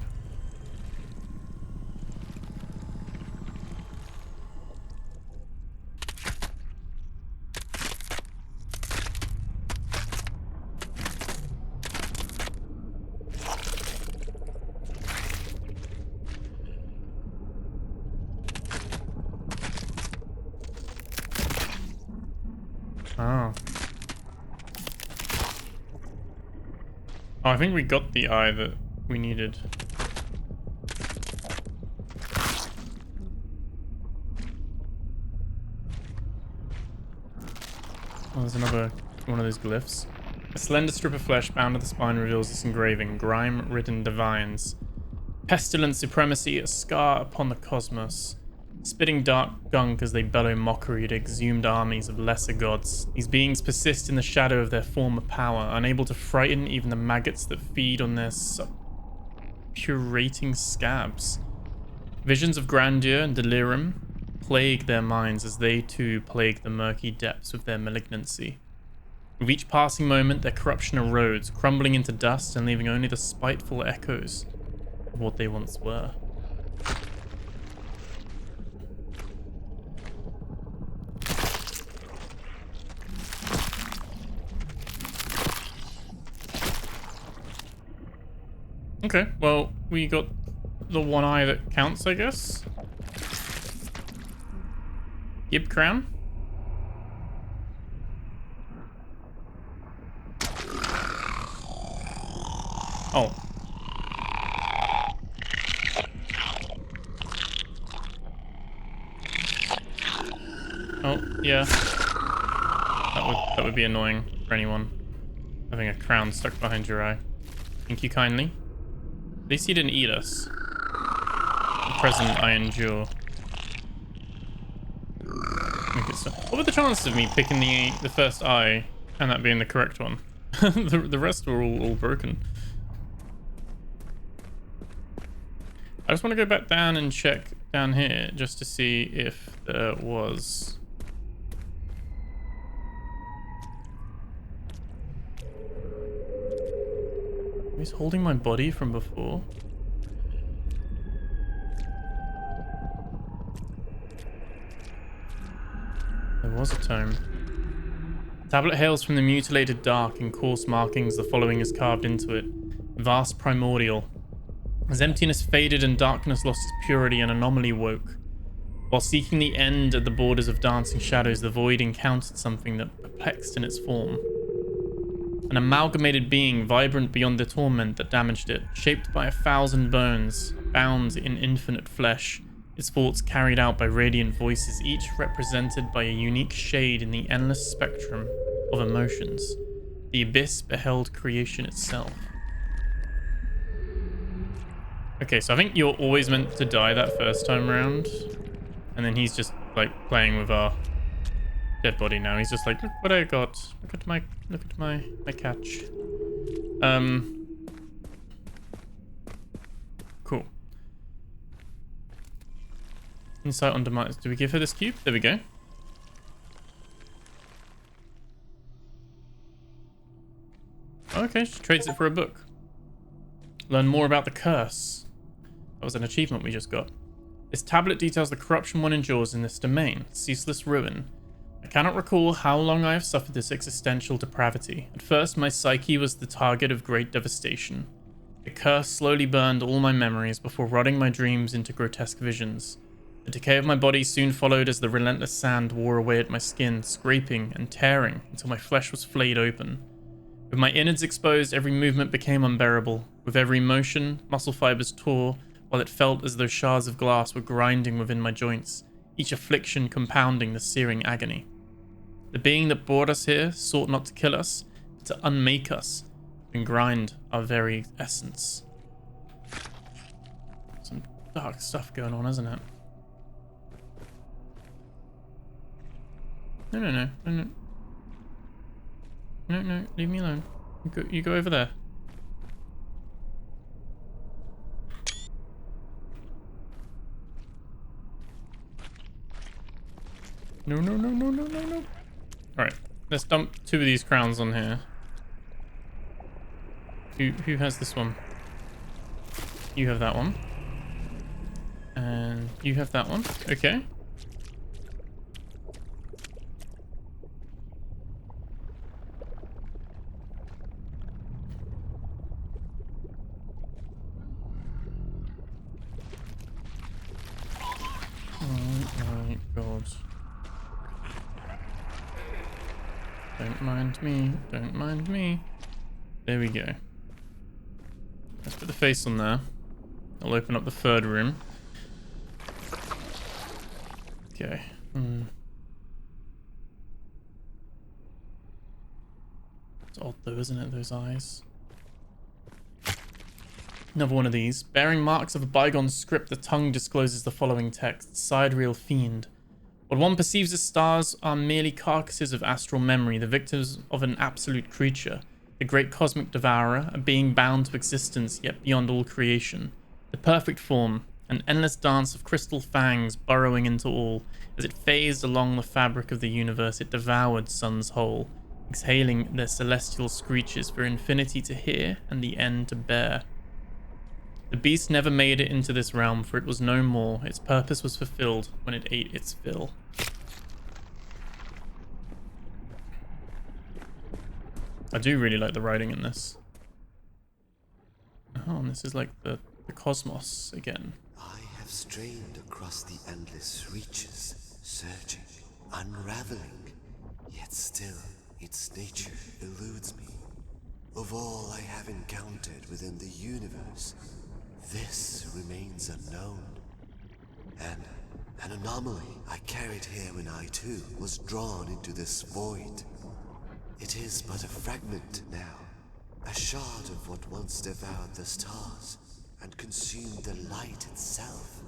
Oh. Oh, I think we got the eye that we needed. Oh, there's another one of those glyphs. A slender strip of flesh bound to the spine reveals this engraving. Grime-ridden divines. Pestilent supremacy, a scar upon the cosmos. Spitting dark gunk as they bellow mockery at exhumed armies of lesser gods. These beings persist in the shadow of their former power, unable to frighten even the maggots that feed on their suppurating scabs. Visions of grandeur and delirium plague their minds as they too plague the murky depths of their malignancy. With each passing moment, their corruption erodes, crumbling into dust and leaving only the spiteful echoes of what they once were. Okay, well, we got the one eye that counts, I guess. Gib crown. Oh. Oh, yeah. That would be annoying for anyone. Having a crown stuck behind your eye. Thank you kindly. At least he didn't eat us. The present I endure. What were the chances of me picking the first eye and that being the correct one? the rest were all broken. I just want to go back down and check down here just to see if there was... He's holding my body from before. There was a tome. Tablet hails from the mutilated dark in coarse markings. The following is carved into it. Vast primordial. As emptiness faded and darkness lost its purity, an anomaly woke. While seeking the end at the borders of dancing shadows, the void encountered something that perplexed in its form. An amalgamated being, vibrant beyond the torment that damaged it, shaped by 1,000 bones, bound in infinite flesh, its thoughts carried out by radiant voices, each represented by a unique shade in the endless spectrum of emotions. The abyss beheld creation itself. Okay, so I think you're always meant to die that first time around, and then he's just like playing with our dead body now. He's just like, look what I got. Look at my catch. Cool. Insight on demise. Do we give her this cube? There we go. Okay, she trades it for a book. Learn more about the curse. That was an achievement we just got. This tablet details the corruption one endures in this domain. Ceaseless ruin. I cannot recall how long I have suffered this existential depravity. At first, my psyche was the target of great devastation. The curse slowly burned all my memories before rotting my dreams into grotesque visions. The decay of my body soon followed as the relentless sand wore away at my skin, scraping and tearing until my flesh was flayed open. With my innards exposed, every movement became unbearable. With every motion, muscle fibers tore, while it felt as though shards of glass were grinding within my joints, each affliction compounding the searing agony. The being that brought us here sought not to kill us, but to unmake us and grind our very essence. Some dark stuff going on, isn't it? No, leave me alone. You go over there. No. Alright, let's dump 2 of these crowns on here. Who has this one? You have that one. And you have that one. Okay. Oh my god. Don't mind me. Don't mind me. There we go. Let's put the face on there. I'll open up the third room. Okay. It's odd though, isn't it? Those eyes. Another one of these. Bearing marks of a bygone script, the tongue discloses the following text. Sidereal fiend. What one perceives as stars are merely carcasses of astral memory, the victims of an absolute creature. The great cosmic devourer, a being bound to existence yet beyond all creation. The perfect form, an endless dance of crystal fangs burrowing into all. As it phased along the fabric of the universe, it devoured suns whole, exhaling their celestial screeches for infinity to hear and the end to bear. The beast never made it into this realm, for it was no more. Its purpose was fulfilled when it ate its fill. I do really like the writing in this. Oh, and this is like the cosmos again. I have strained across the endless reaches, searching, unraveling, yet still its nature eludes me. Of all I have encountered within the universe, this remains unknown. An anomaly I carried here when I too was drawn into this void. It is but a fragment now, a shard of what once devoured the stars and consumed the light itself.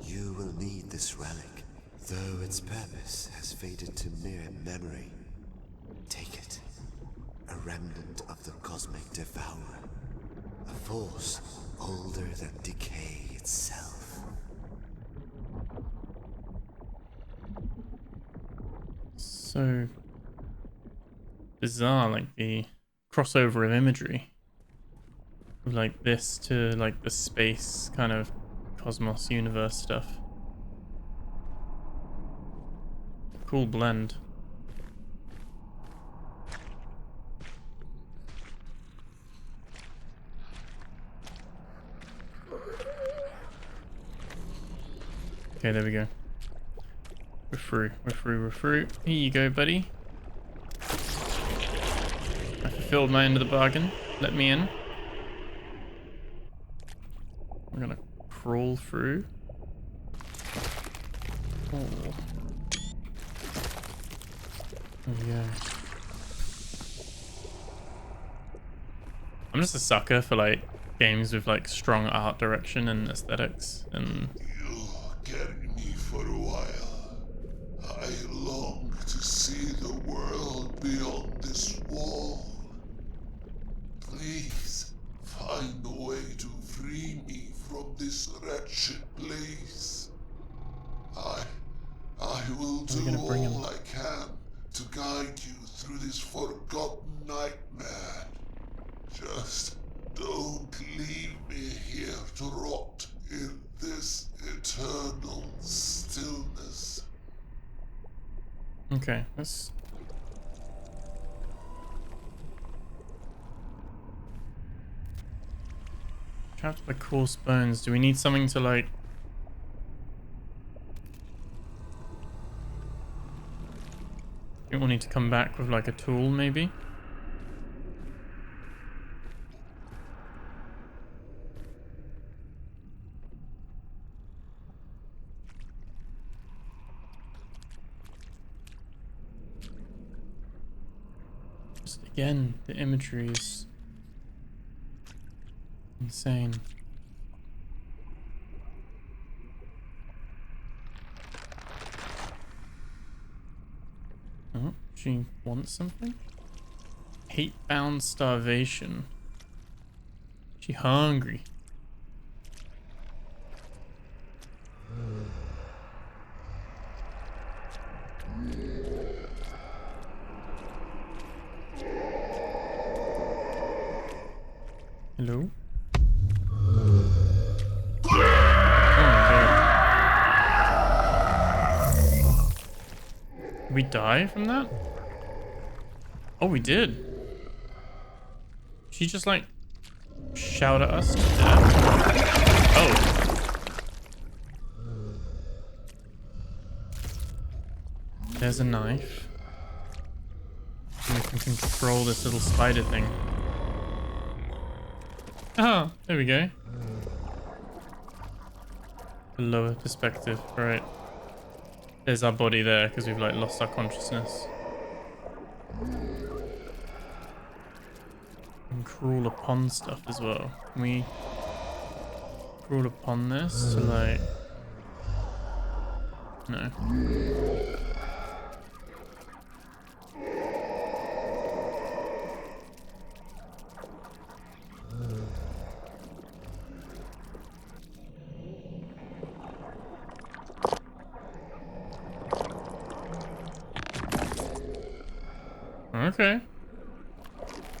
You will need this relic, though its purpose has faded to mere memory. Take it, a remnant of the cosmic devourer, a force older than decay itself. So bizarre, like the crossover of imagery. Like this to like the space kind of cosmos universe stuff. Cool blend. Okay, there we go. We're through, we're through, we're through. Here you go, buddy. I fulfilled my end of the bargain. Let me in. We're gonna crawl through. Oh. There we go. I'm just a sucker for like games with like strong art direction and aesthetics, and You'll carry me for a while. I long to see the world beyond this wall. Please, find a way to free me from this wretched place. I will do all I can to guide you through this forgotten nightmare. Just don't leave me here to rot in this eternal stillness. okay, let's trapped by coarse bones. Do we need something to like? I think we'll need to come back with like a tool, maybe. Just again, the imagery is insane. Oh, she wants something? Hate-bound starvation. She hungry. Hello? Did we die from that? Oh, we did. She just like shout at us to death. Oh. There's a knife. I can control this little spider thing. Ah, there we go. The lower perspective, right. There's our body there because we've like lost our consciousness. And crawl upon stuff as well. Can we crawl upon this to like... No. Okay.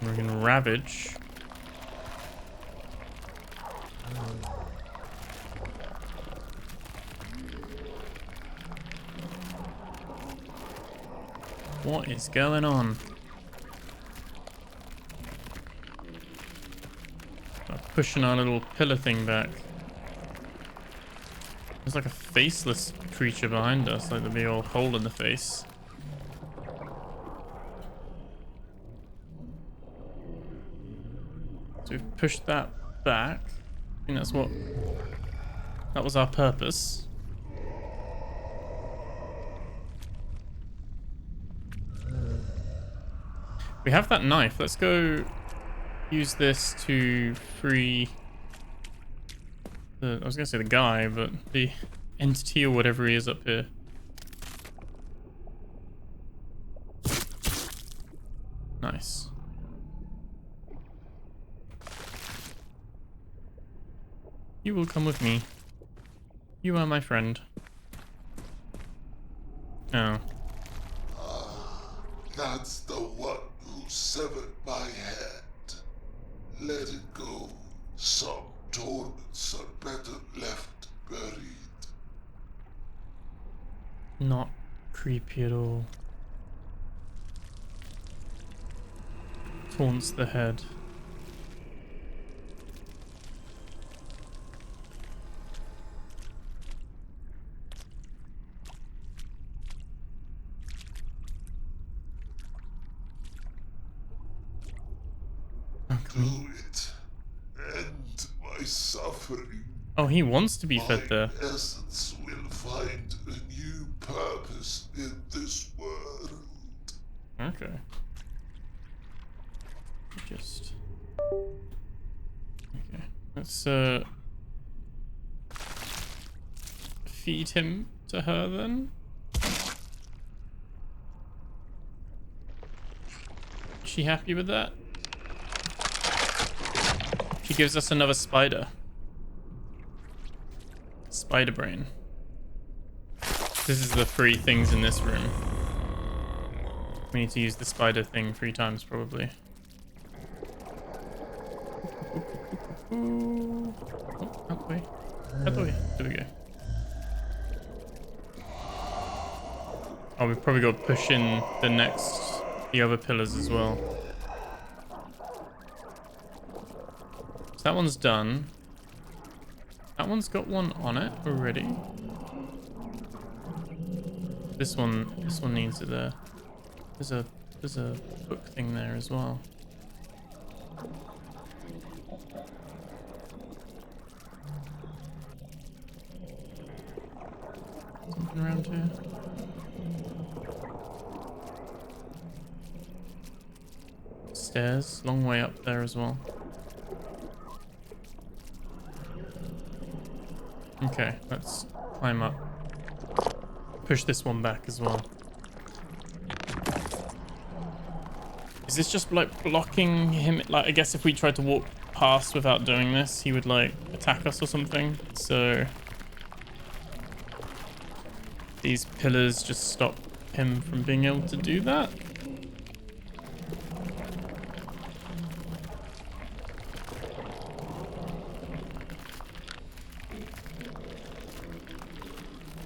We're gonna ravage. What is going on? Pushing our little pillar thing back. There's like a faceless creature behind us, like the big old hole in the face. So we've pushed that back. I think that was our purpose. We have that knife. Let's go use this to free I was gonna say the guy, but the entity or whatever he is up here. Nice. You will come with me. You are my friend. Oh. That's the one who severed my head. Let it go. Some torments are better left buried. Not creepy at all. Taunts the head. Do it. End my suffering. Oh, he wants to be fed there. My essence will find a new purpose in this world. Okay. Just... Okay. Let's, feed him to her then. Is she happy with that? She gives us another spider. Spider brain. This is the 3 things in this room. We need to use the spider thing 3 times probably. Oh, out the way. Out the way. There we go. Oh, we've probably got to push in the other pillars as well. That one's done. That one's got one on it already. This one needs it there. There's a book thing there as well. Something around here. Stairs, long way up there as well. Okay, let's climb up. Push this one back as well. Is this just like blocking him? Like, I guess if we tried to walk past without doing this, he would like attack us or something. So these pillars just stop him from being able to do that.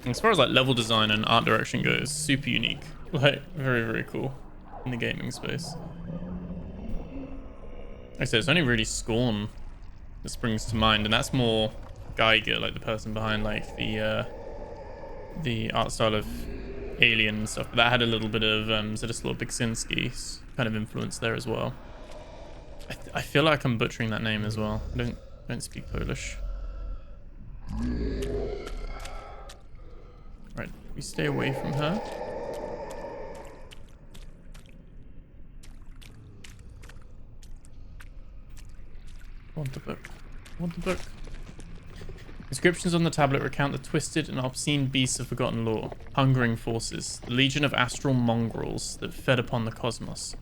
As far as like level design and art direction goes, super unique. Like, very, very cool in the gaming space. Like I said, it's only really Scorn that springs to mind, and that's more Geiger, like the person behind like the art style of Alien and stuff. But that had a little bit of Zdzislaw Beksinski kind of influence there as well. I feel like I'm butchering that name as well. I don't speak Polish. Right, we stay away from her. I want the book. I want the book. Inscriptions on the tablet recount the twisted and obscene beasts of forgotten lore, hungering forces, the legion of astral mongrels that fed upon the cosmos.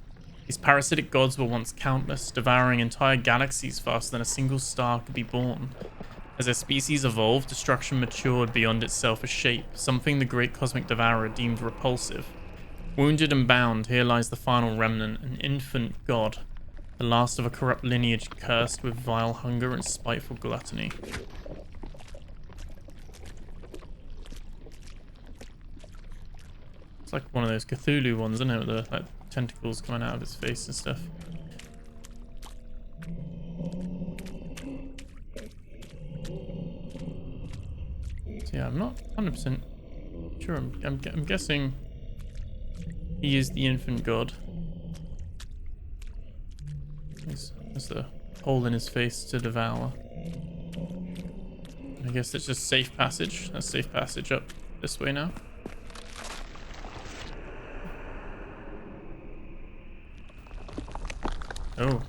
These parasitic gods were once countless, devouring entire galaxies faster than a single star could be born. As their species evolved, destruction matured beyond itself a shape, something the great cosmic devourer deemed repulsive. Wounded and bound, here lies the final remnant, an infant god, the last of a corrupt lineage cursed with vile hunger and spiteful gluttony. It's like one of those Cthulhu ones, isn't it? With the like, tentacles coming out of its face and stuff. So yeah, I'm not 100% sure. I'm guessing he is the infant god. There's the hole in his face to devour. I guess it's just safe passage. That's safe passage up this way now. Oh.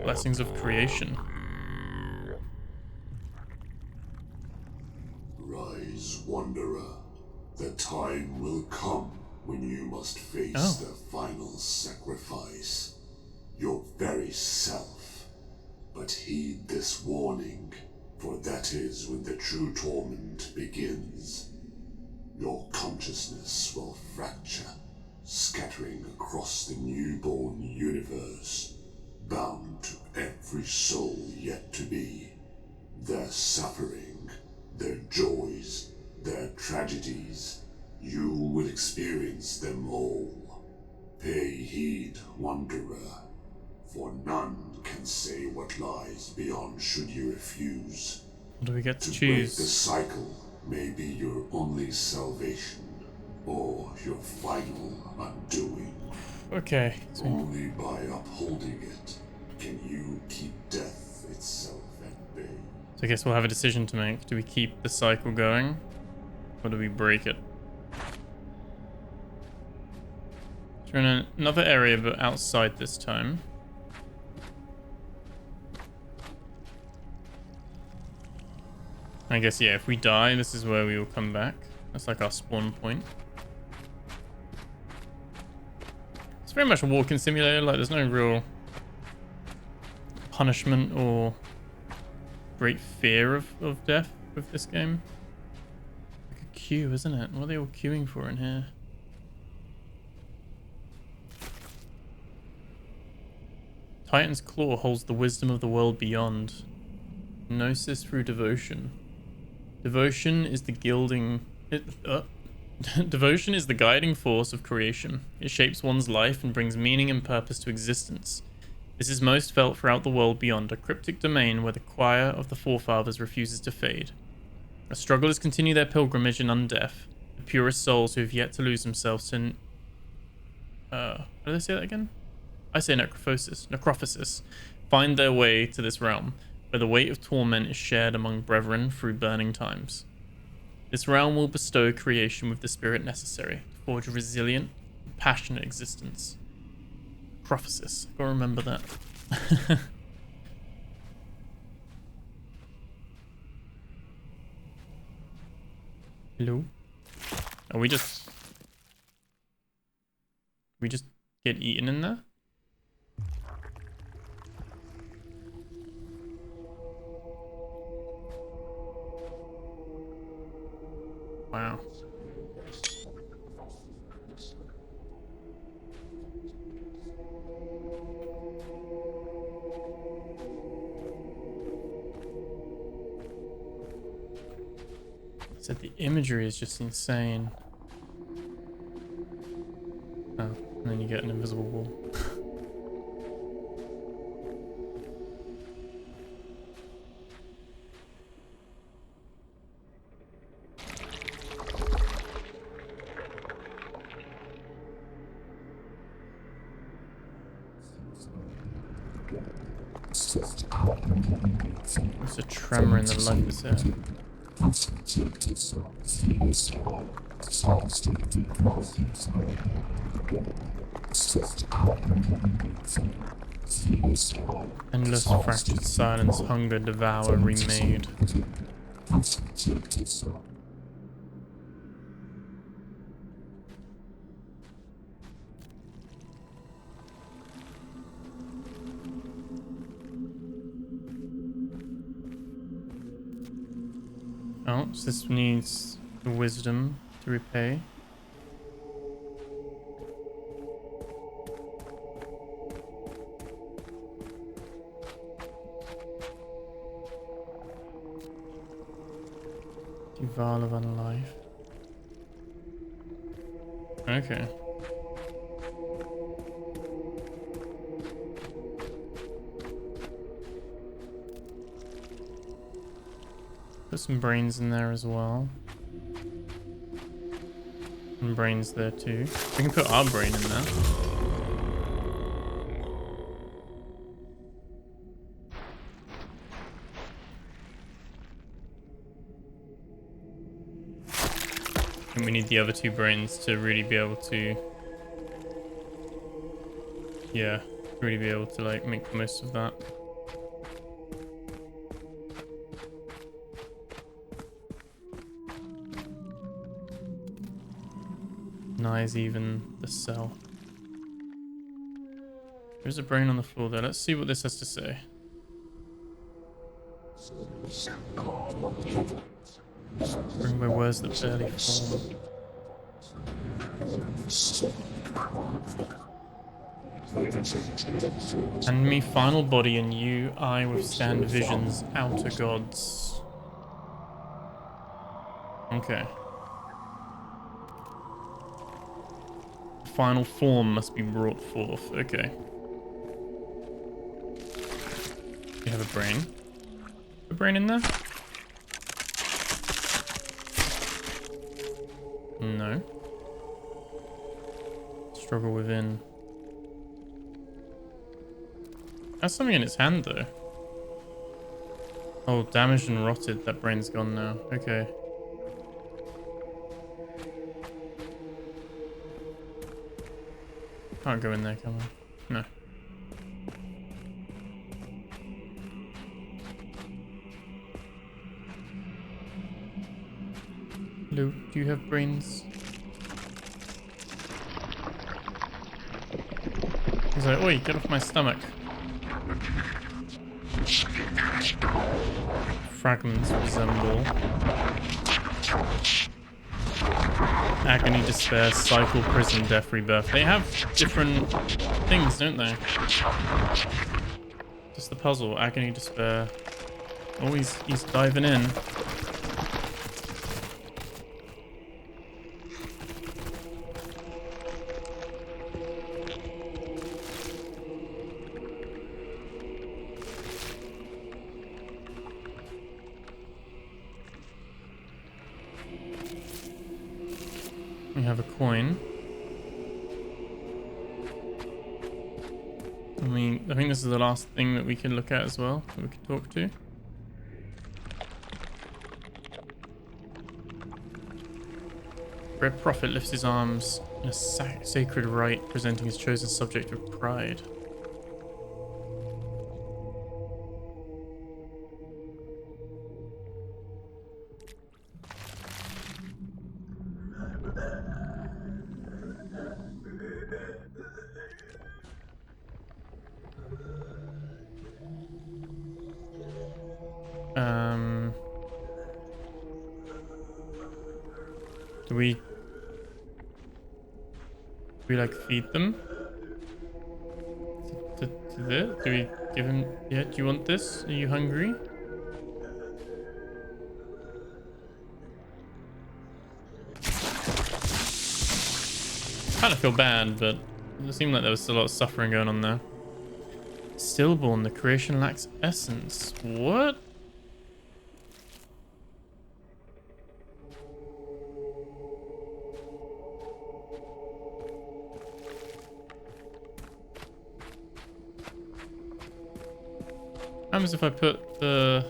Blessings of creation. Rise, wanderer. The time will come when you must face the final sacrifice. Your very self. But heed this warning, for that is when the true torment begins. Your consciousness will fracture, scattering across the newborn universe, bound to every soul yet to be. Their suffering, their joys, their tragedies, you will experience them all. Pay heed, wanderer, for none can say what lies beyond should you refuse. What do we get to break choose? the cycle may be your only salvation, or your final undoing. Okay. So Only by upholding it can you keep death itself at bay. I guess we'll have a decision to make. Do we keep the cycle going? Or do we break it? So we're in another area, but outside this time. I guess, yeah, if we die, this is where we will come back. That's like our spawn point. It's very much a walking simulator. Like, there's no real punishment or great fear of death with this game. Like a queue, isn't it? What are they all queuing for in here? Titan's Claw holds the wisdom of the world beyond. Gnosis through devotion. Devotion is the Devotion is the guiding force of creation. It shapes one's life and brings meaning and purpose to existence. This is most felt throughout the world beyond, a cryptic domain where the choir of the forefathers refuses to fade. As strugglers continue their pilgrimage in undeath, the purest souls who have yet to lose themselves to... how do they say that again? I say necrophosis, find their way to this realm, where the weight of torment is shared among brethren through burning times. This realm will bestow creation with the spirit necessary to forge a resilient, passionate existence. Necrophosis. Gotta remember that. Hello? Are we just get eaten in there? Wow. Said the imagery is just insane. Oh, and then you get an invisible wall. There's a tremor in the lifeless air. Endless fractured silence, hunger, devour, remade. Oh, so this needs the wisdom to repay. Vial of unlife. Okay. Put some brains in there as well. And brains there too. We can put our brain in there. And we need the other 2 brains to really be able to... Yeah, really be able to like make the most of that. Denies even the cell. There's a brain on the floor there. Let's see what this has to say. Bring by words that barely form. And me final body and you, I withstand visions, outer gods. Okay. Final form must be brought forth. Okay. You have a brain. A brain in there? No. Struggle within. Has something in its hand though. Oh, damaged and rotted. That brain's gone now. Okay. Can't go in there, can we? No. Hello, do you have brains? He's like, oi, get off my stomach. Fragments resemble agony, despair, cycle, prison, death, rebirth. They have different things, don't they? Just the puzzle, agony, despair. Oh, he's diving in. We have a coin. I think this is the last thing that we can look at as well, that we can talk to. Red Prophet lifts his arms in a sacred rite, presenting his chosen subject with pride. Do we like feed them? To this? Do we give him? Yeah, do you want this? Are you hungry? Kind of feel bad, but it seemed like there was a lot of suffering going on there. Stillborn, the creation lacks essence. What? happens if I put the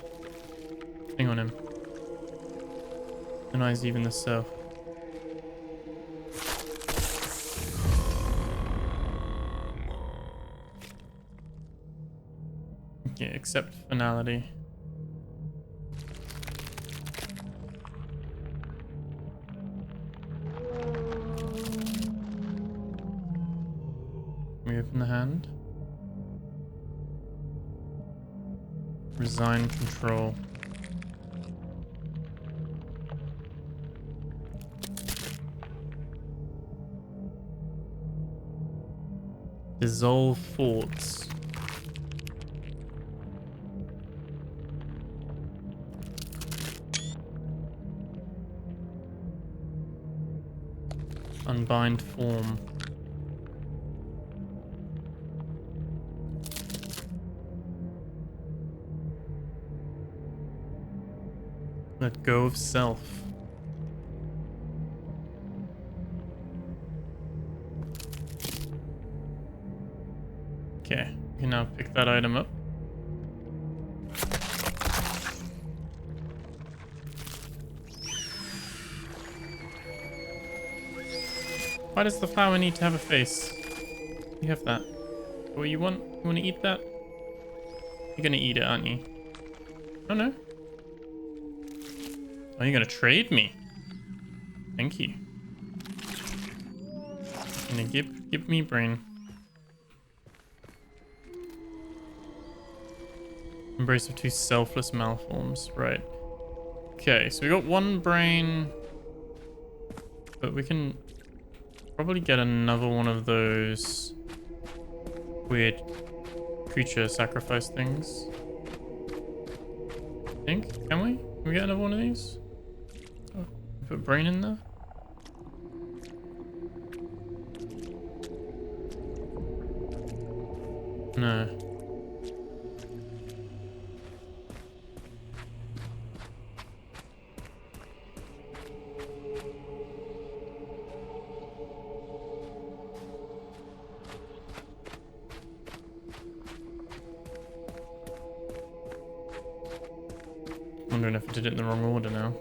thing on him? Denies even the self. Okay, accept finality. Can we open the hand? Resign control. Dissolve thoughts. Unbind form. Let go of self. Okay, you can now pick that item up. Why does the flower need to have a face? You have that. What you want? You want to eat that? You're gonna eat it, aren't you? Oh no. Oh, you're gonna trade me? Thank you. Gonna give me brain. Embrace of two selfless malforms. Right. Okay, so we got one brain, but we can probably get another one of those weird creature sacrifice things. I think. Can we? Can we get another one of these? Oh, put brain in there. No. Wondering if I did it in the wrong order now.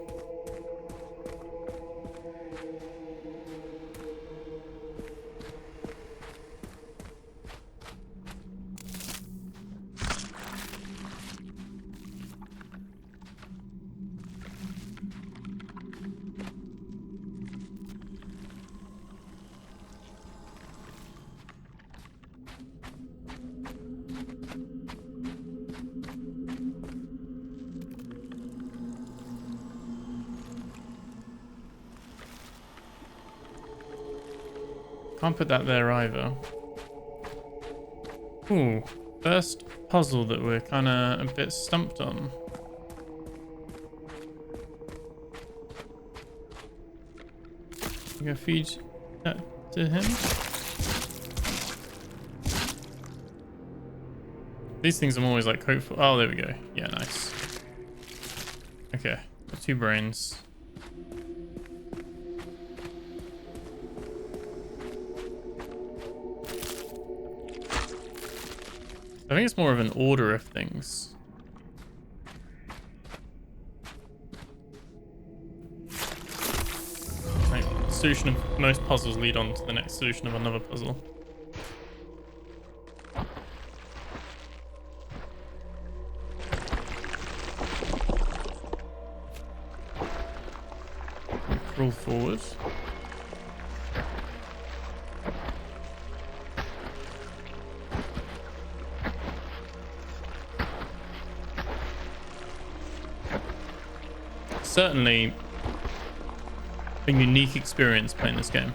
Can't put that there either. Ooh, first puzzle that we're kind of a bit stumped on. You gonna feed that to him? These things I'm always like hopeful. Oh, there we go. Yeah, nice. Okay, got 2 brains. I think it's more of an order of things. Like, the solution of most puzzles lead on to the next solution of another puzzle. Roll forward. Certainly a unique experience playing this game,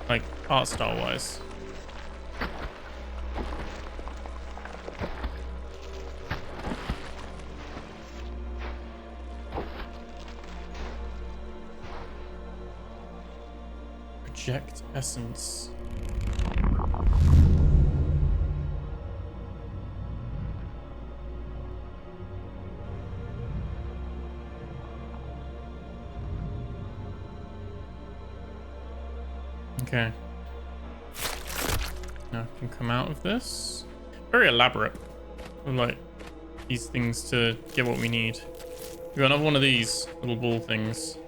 like art style wise. Project essence. Okay. Now I can come out of this. very elaborate. With, like, these things to get what we need. We got another one of these little ball things.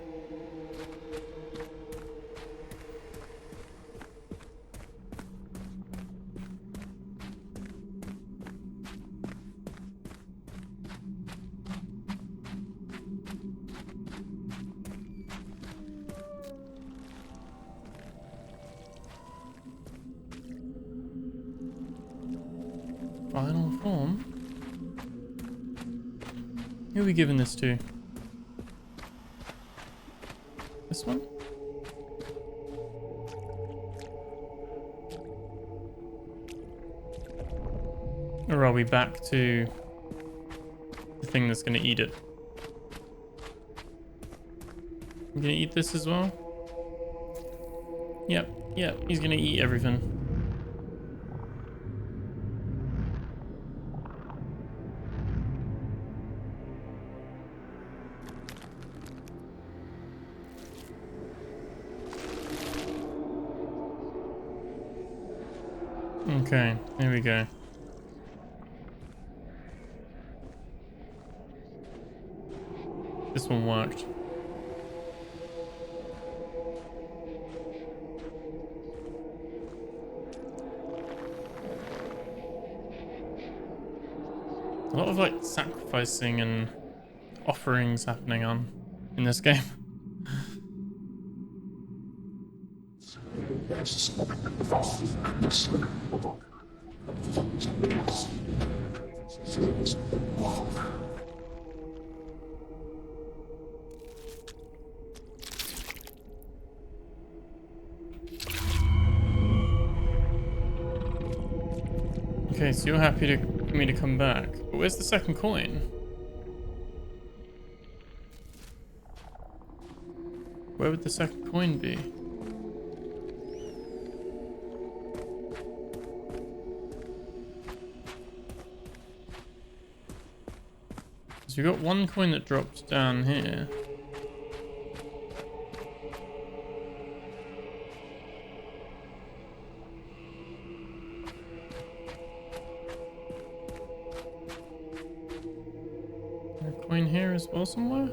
Final form? Who are we giving this to? This one? Or are we back to the thing that's going to eat it? I'm going to eat this as well? Yep, he's going to eat everything. Okay, here we go. This one worked. A lot of like sacrificing and offerings happening on in this game. Okay, so you're happy for me to come back. But where's the second coin? Where would the second coin be? So we got one coin that dropped down here. A coin here as well somewhere?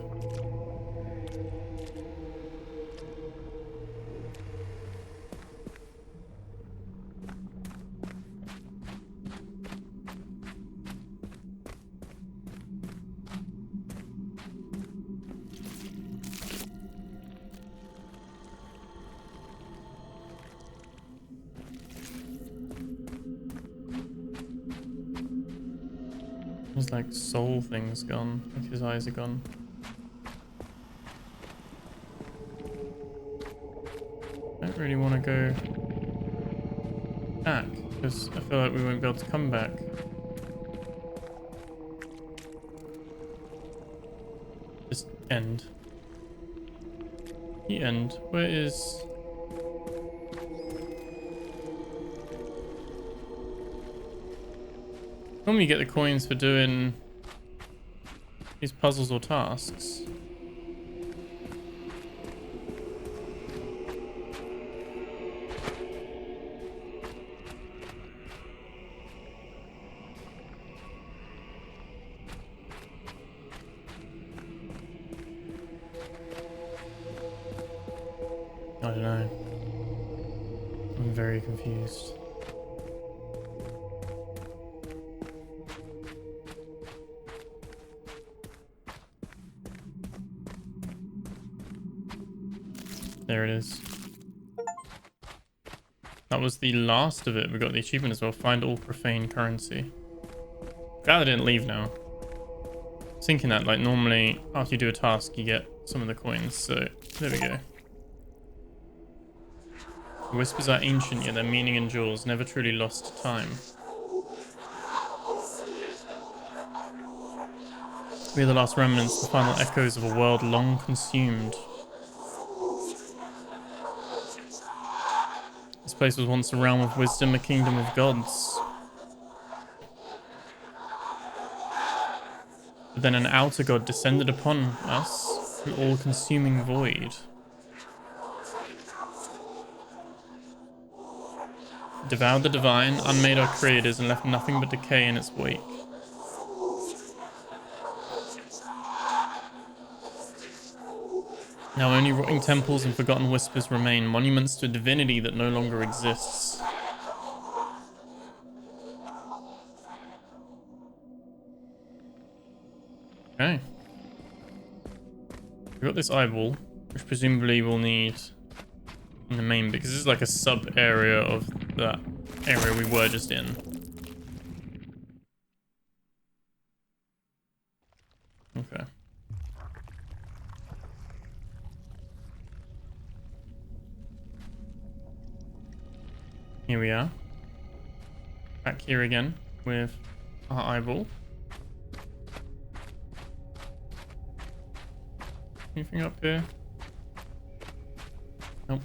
His like soul thing's gone, like his eyes are gone. I don't really want to go back because I feel like we won't be able to come back. Just end. The end. Where is... Normally you get the coins for doing these puzzles or tasks. I don't know. I'm very confused. There it is. That was the last of it. We got the achievement as well. Find all profane currency. Glad I didn't leave now. I was thinking that, like, normally after you do a task, you get some of the coins. So there we go. The whispers are ancient, yet their meaning endures. Never truly lost to time. We are the last remnants, the final echoes of a world long consumed. This place was once a realm of wisdom, a kingdom of gods. But then an outer god descended upon us, an all-consuming void. Devoured the divine, unmade our creators, and left nothing but decay in its wake. Now only rotting temples and forgotten whispers remain, monuments to a divinity that no longer exists. Okay. We've got this eyeball, which presumably we'll need in the main, because this is like a sub-area of that area we were just in. Okay. Here we are. Back here again with our eyeball. Anything up here? Nope.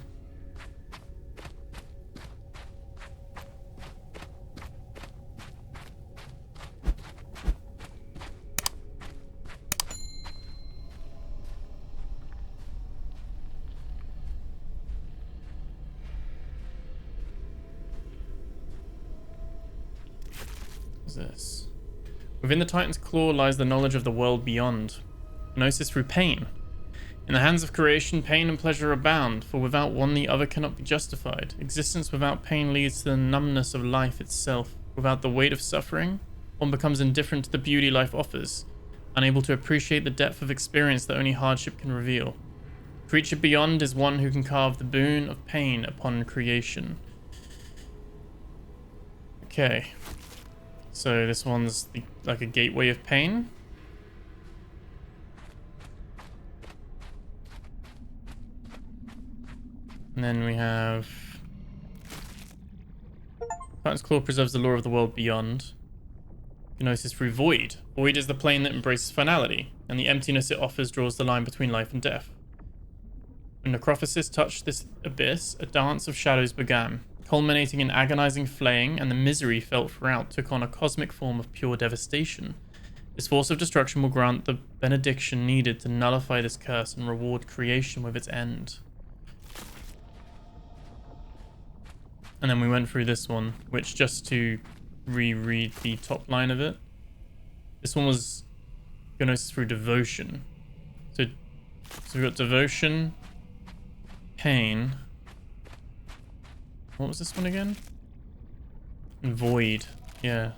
What's this? Within the Titan's claw lies the knowledge of the world beyond. Gnosis through pain. In the hands of creation, pain and pleasure abound, for without one the other cannot be justified. Existence without pain leads to the numbness of life itself. Without the weight of suffering, one becomes indifferent to the beauty life offers, unable to appreciate the depth of experience that only hardship can reveal. Creature beyond is one who can carve the boon of pain upon creation. Okay. So this one's like a gateway of pain. And then we have Titan's Claw preserves the lore of the world beyond. Gnosis through Void. Void is the plane that embraces finality, and the emptiness it offers draws the line between life and death. When Necrophosis touched this abyss, a dance of shadows began, culminating in agonizing flaying, and the misery felt throughout took on a cosmic form of pure devastation. This force of destruction will grant the benediction needed to nullify this curse and reward creation with its end. And then we went through this one, which, just to reread the top line of it, this one was Gnosis through devotion. So we've got devotion, pain. What was this one again? And void, yeah.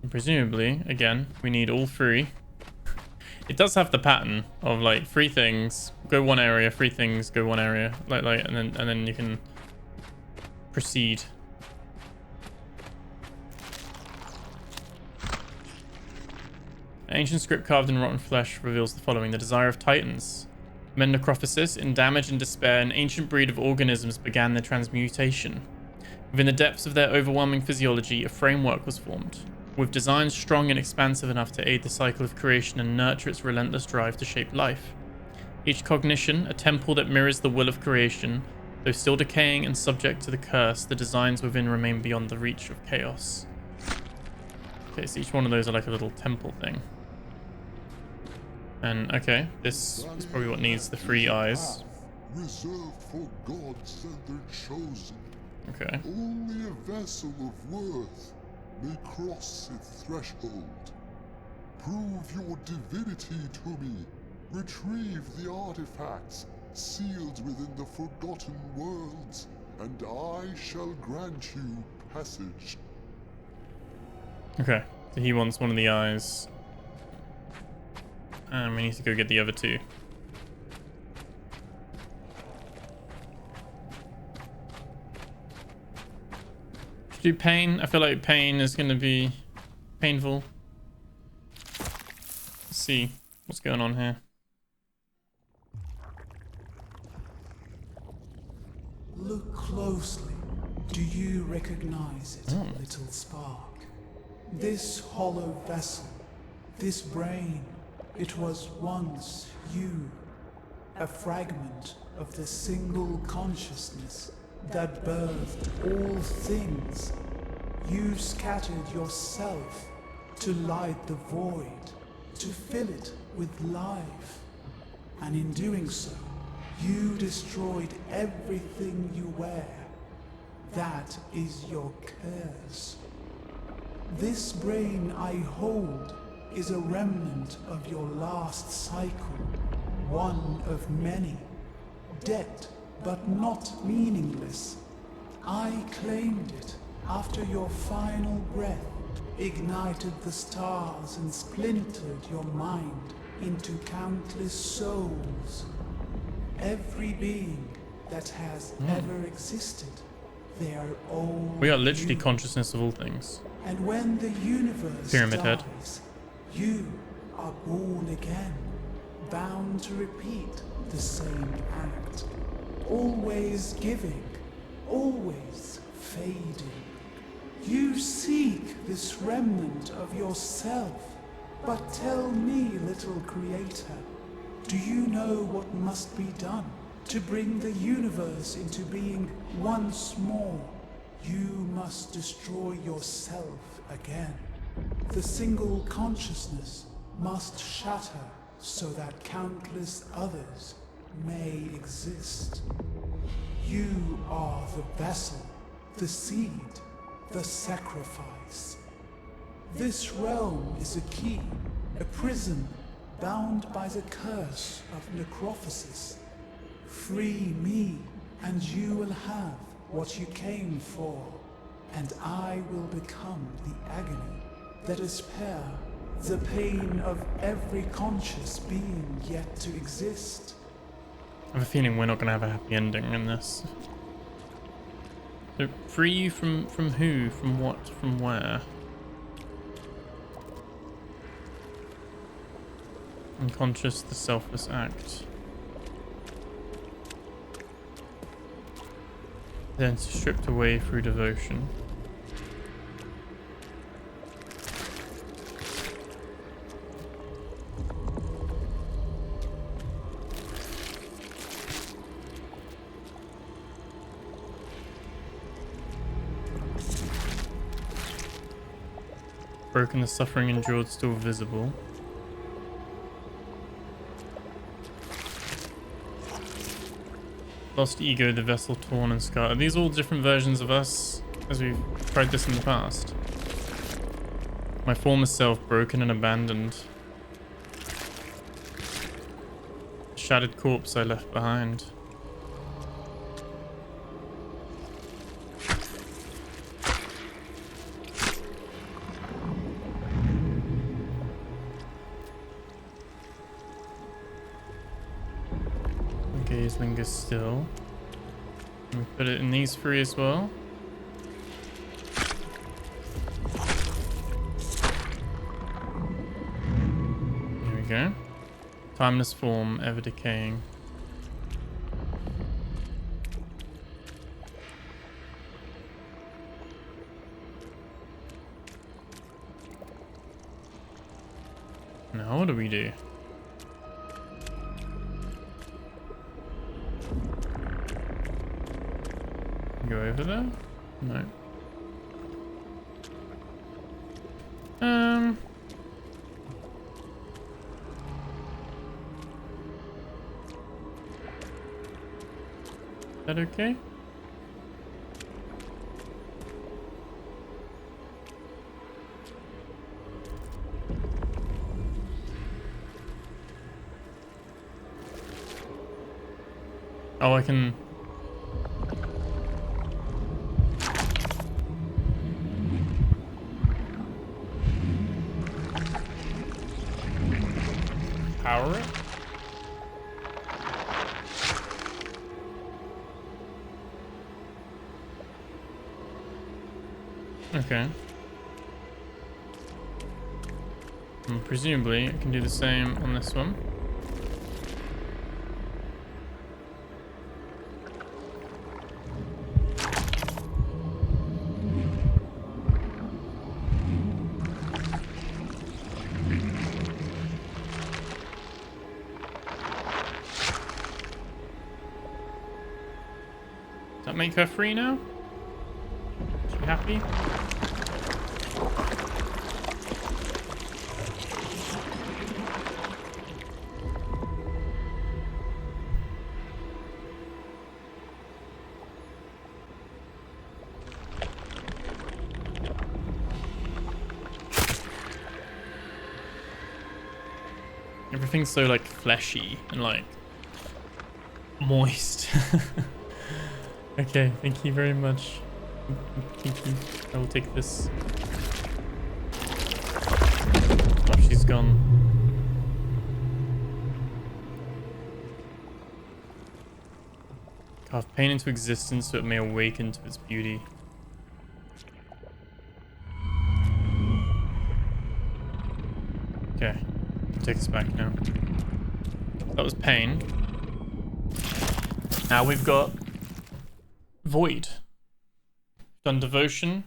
And presumably, again, we need all three. It does have the pattern of like 3 things, go one area, 3 things, go one area, like, and then you can proceed. An ancient script carved in rotten flesh reveals the following: the desire of Titans. Men Necrophosis, in damage and despair, an ancient breed of organisms began their transmutation. Within the depths of their overwhelming physiology, a framework was formed, with designs strong and expansive enough to aid the cycle of creation and nurture its relentless drive to shape life. Each cognition, a temple that mirrors the will of creation, though still decaying and subject to the curse, the designs within remain beyond the reach of chaos. Okay, so each one of those are like a little temple thing. And okay, this is probably what needs the 3 eyes. Reserved for gods and their chosen. Okay. Only a vessel of worth may cross its threshold. Prove your divinity to me. Retrieve the artifacts sealed within the forgotten worlds, and I shall grant you passage. Okay, so he wants one of the eyes. And we need to go get the other 2. Should do pain. I feel like pain is going to be painful. Let's see what's going on here. Look closely. Do you recognize it, little spark? This hollow vessel, this brain, it was once you, a fragment of the single consciousness that birthed all things. You scattered yourself to light the void, to fill it with life. And in doing so, You destroyed everything you wear. That is your curse. This brain I hold is a remnant of your last cycle, one of many. Dead, but not meaningless. I claimed it after your final breath ignited the stars and splintered your mind into countless souls. Every being that has ever existed, they are all We are literally you. consciousness of all things. And when the universe Pyramid Head. dies, you are born again, bound to repeat the same act. Always giving, always fading. You seek this remnant of yourself, but tell me, little creator, do you know what must be done to bring the universe into being once more? You must destroy yourself again. The single consciousness must shatter so that countless others may exist. You are the vessel, the seed, the sacrifice. This realm is a key, a prison bound by the curse of necrophosis. Free me, and you will have what you came for, and I will become the agony that is spare the pain of every conscious being yet to exist. I have a feeling we're not going to have a happy ending in this. So, free you from who? From what? From where? Unconscious, the selfless act. Then stripped away through devotion. Broken, the suffering endured still visible. Lost ego, the vessel torn and scarred. Are these all different versions of us as we've tried this in the past? My former self broken and abandoned. Shattered corpse I left behind. Gaze lingers still. And we put it in these three as well. There we go. Timeless form, ever decaying. Now what do we do? Go over there? No. Is that okay? Oh, I can... power it? Okay. And presumably I can do the same on this one. Does that make her free now? Is she happy? Everything's so like fleshy and like moist. Okay, thank you very much. Thank you. I will take this. Oh, she's gone. Carve pain into existence so it may awaken to its beauty. Okay, take us back now. That was pain. Now we've got void. Done devotion,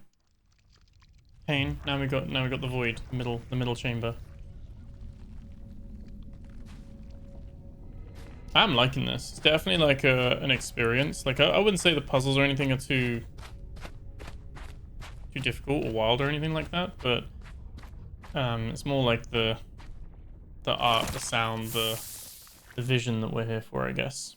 pain. Now we got the void, the middle chamber. I'm liking this. It's definitely like an experience. Like I wouldn't say the puzzles or anything are too difficult or wild or anything like that, but it's more like the art, the sound, the vision that we're here for, I guess.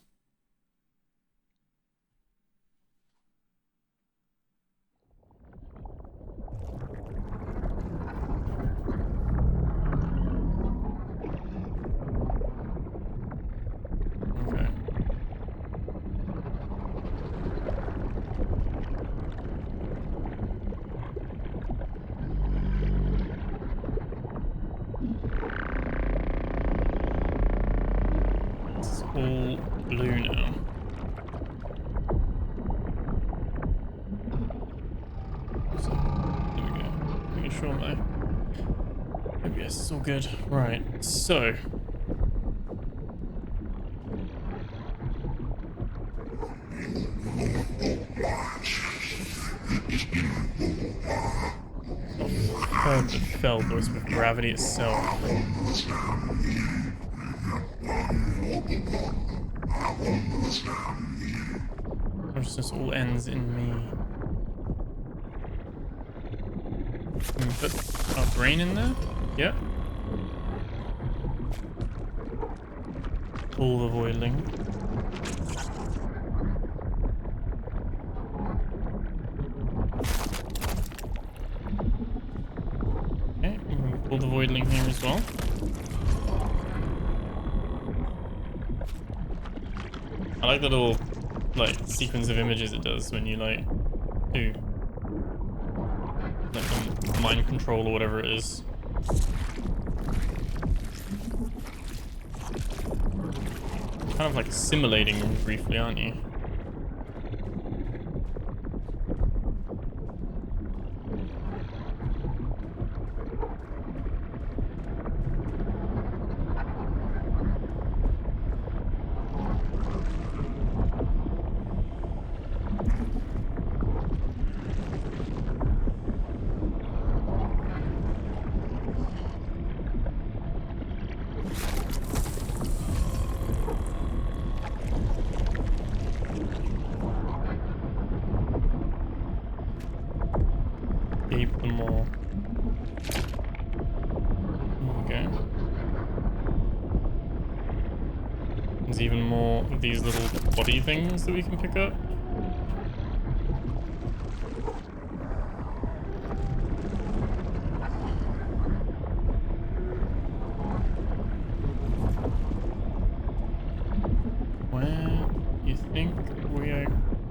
Okay. It's all blue now. So, there we go. Making sure my OBS is all good. Right, so. Heard the fell voice with gravity itself. Consciousness all ends in me. Can we put our brain in there? Yeah. Pull the voidling. Okay, I'm gonna pull the voidling here as well. I like the little like sequence of images it does when you like do like mind control or whatever it is. Kind of like assimilating them briefly, aren't you? Gape them all. Okay. There's even more of these little body things that we can pick up. Where do you think we are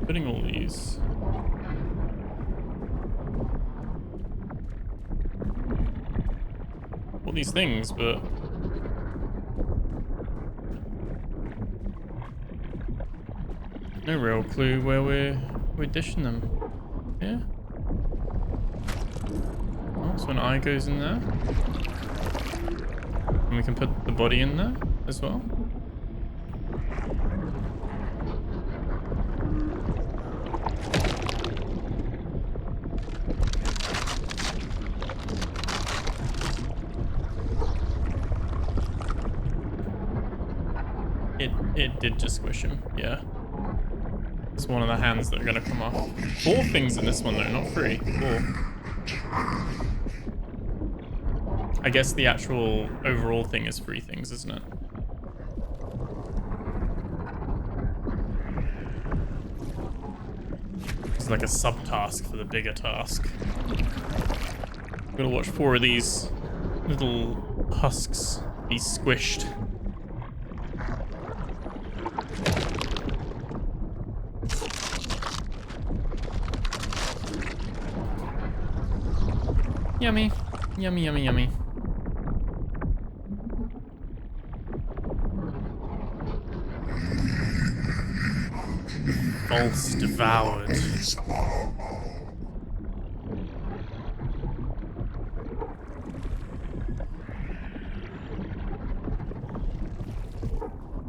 putting all these? All these things, but no real clue where we're dishing them. Yeah. Oh, so an eye goes in there, and we can put the body in there as well. It did just squish him, yeah. It's one of the hands that are gonna come off. 4 things in this one though, not 3. 4. I guess the actual overall thing is 3 things, isn't it? It's like a subtask for the bigger task. I'm gonna watch 4 of these little husks be squished. Yummy. Yummy, yummy, yummy. False devoured.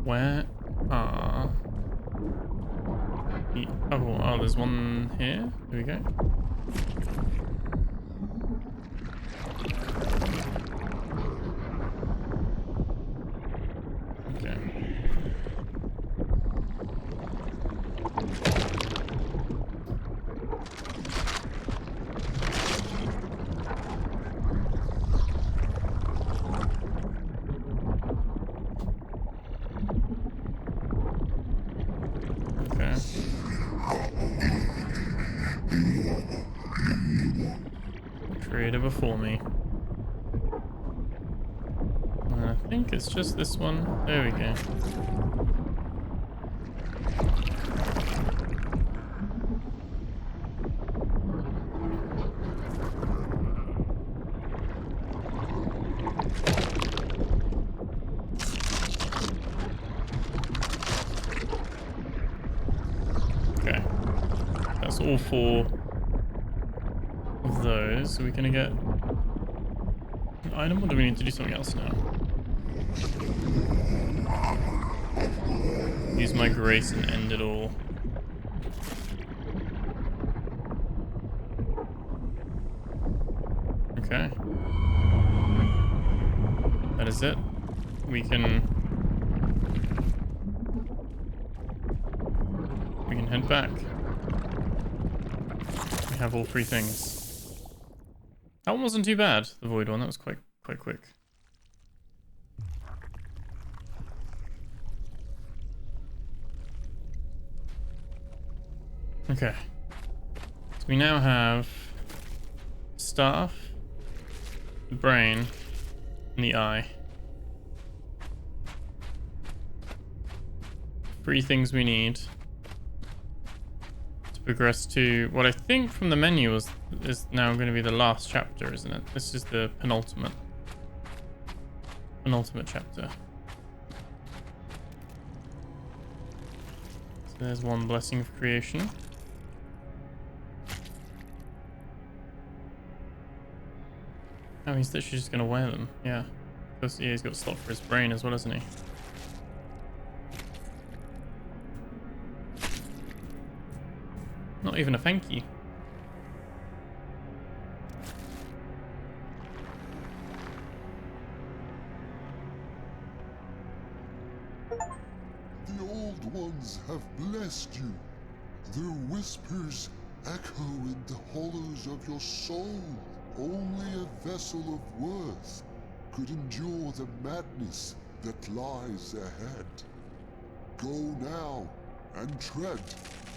Where are the... Oh, there's one here. Here we go. Okay. Creator before me. I think it's just this one. There we go. Okay. That's all four of those. Are we gonna get an item, or do we need to do something else now? Use my grace and end it all. Okay. That is it. We can head back. We have all three things. That one wasn't too bad, the void one. That was quite quick. Okay. So we now have staff, the brain, and the eye. Three things we need to progress to what I think from the menu is now going to be the last chapter, isn't it? This is the penultimate chapter. So there's one blessing of creation. Oh, he's literally just gonna wear them. Yeah. Because he's got a slot for his brain as well, hasn't he? Not even a thank you. The old ones have blessed you. Their whispers echo in the hollows of your soul. Only a vessel of worth could endure the madness that lies ahead. Go now and tread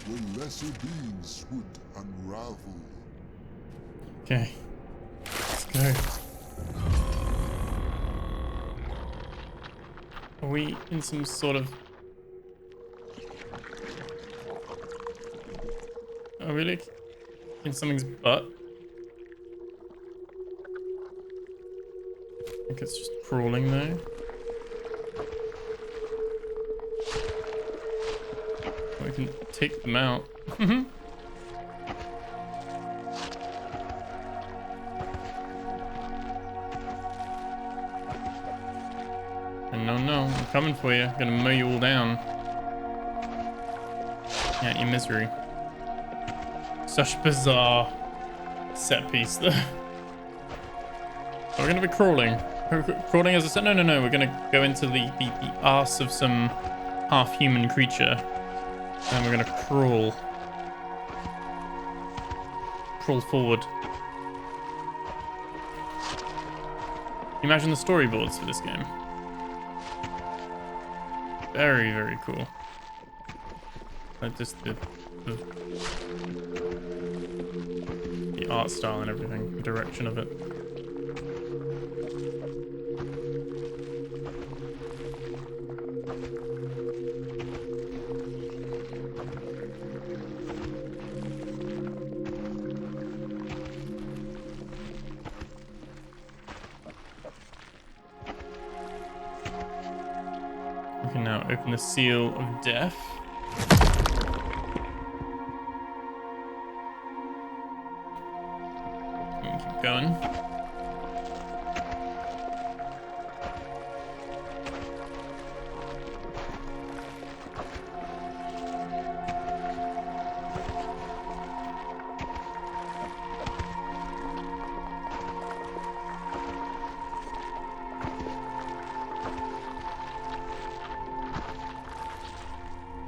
where lesser beings would unravel. Okay. Let's go. Are we in some sort of... Are we like in something's butt? I think it's just crawling though. We can take them out. And no, I'm coming for you. I'm gonna mow you all down. Yeah, your misery. Such bizarre set piece though. We're gonna be crawling. Crawling as I said. No. We're gonna go into the arse of some half-human creature, and we're gonna crawl forward. Imagine the storyboards for this game. Very, very cool. Like just the art style and everything, the direction of it. Open the seal of death. And keep going.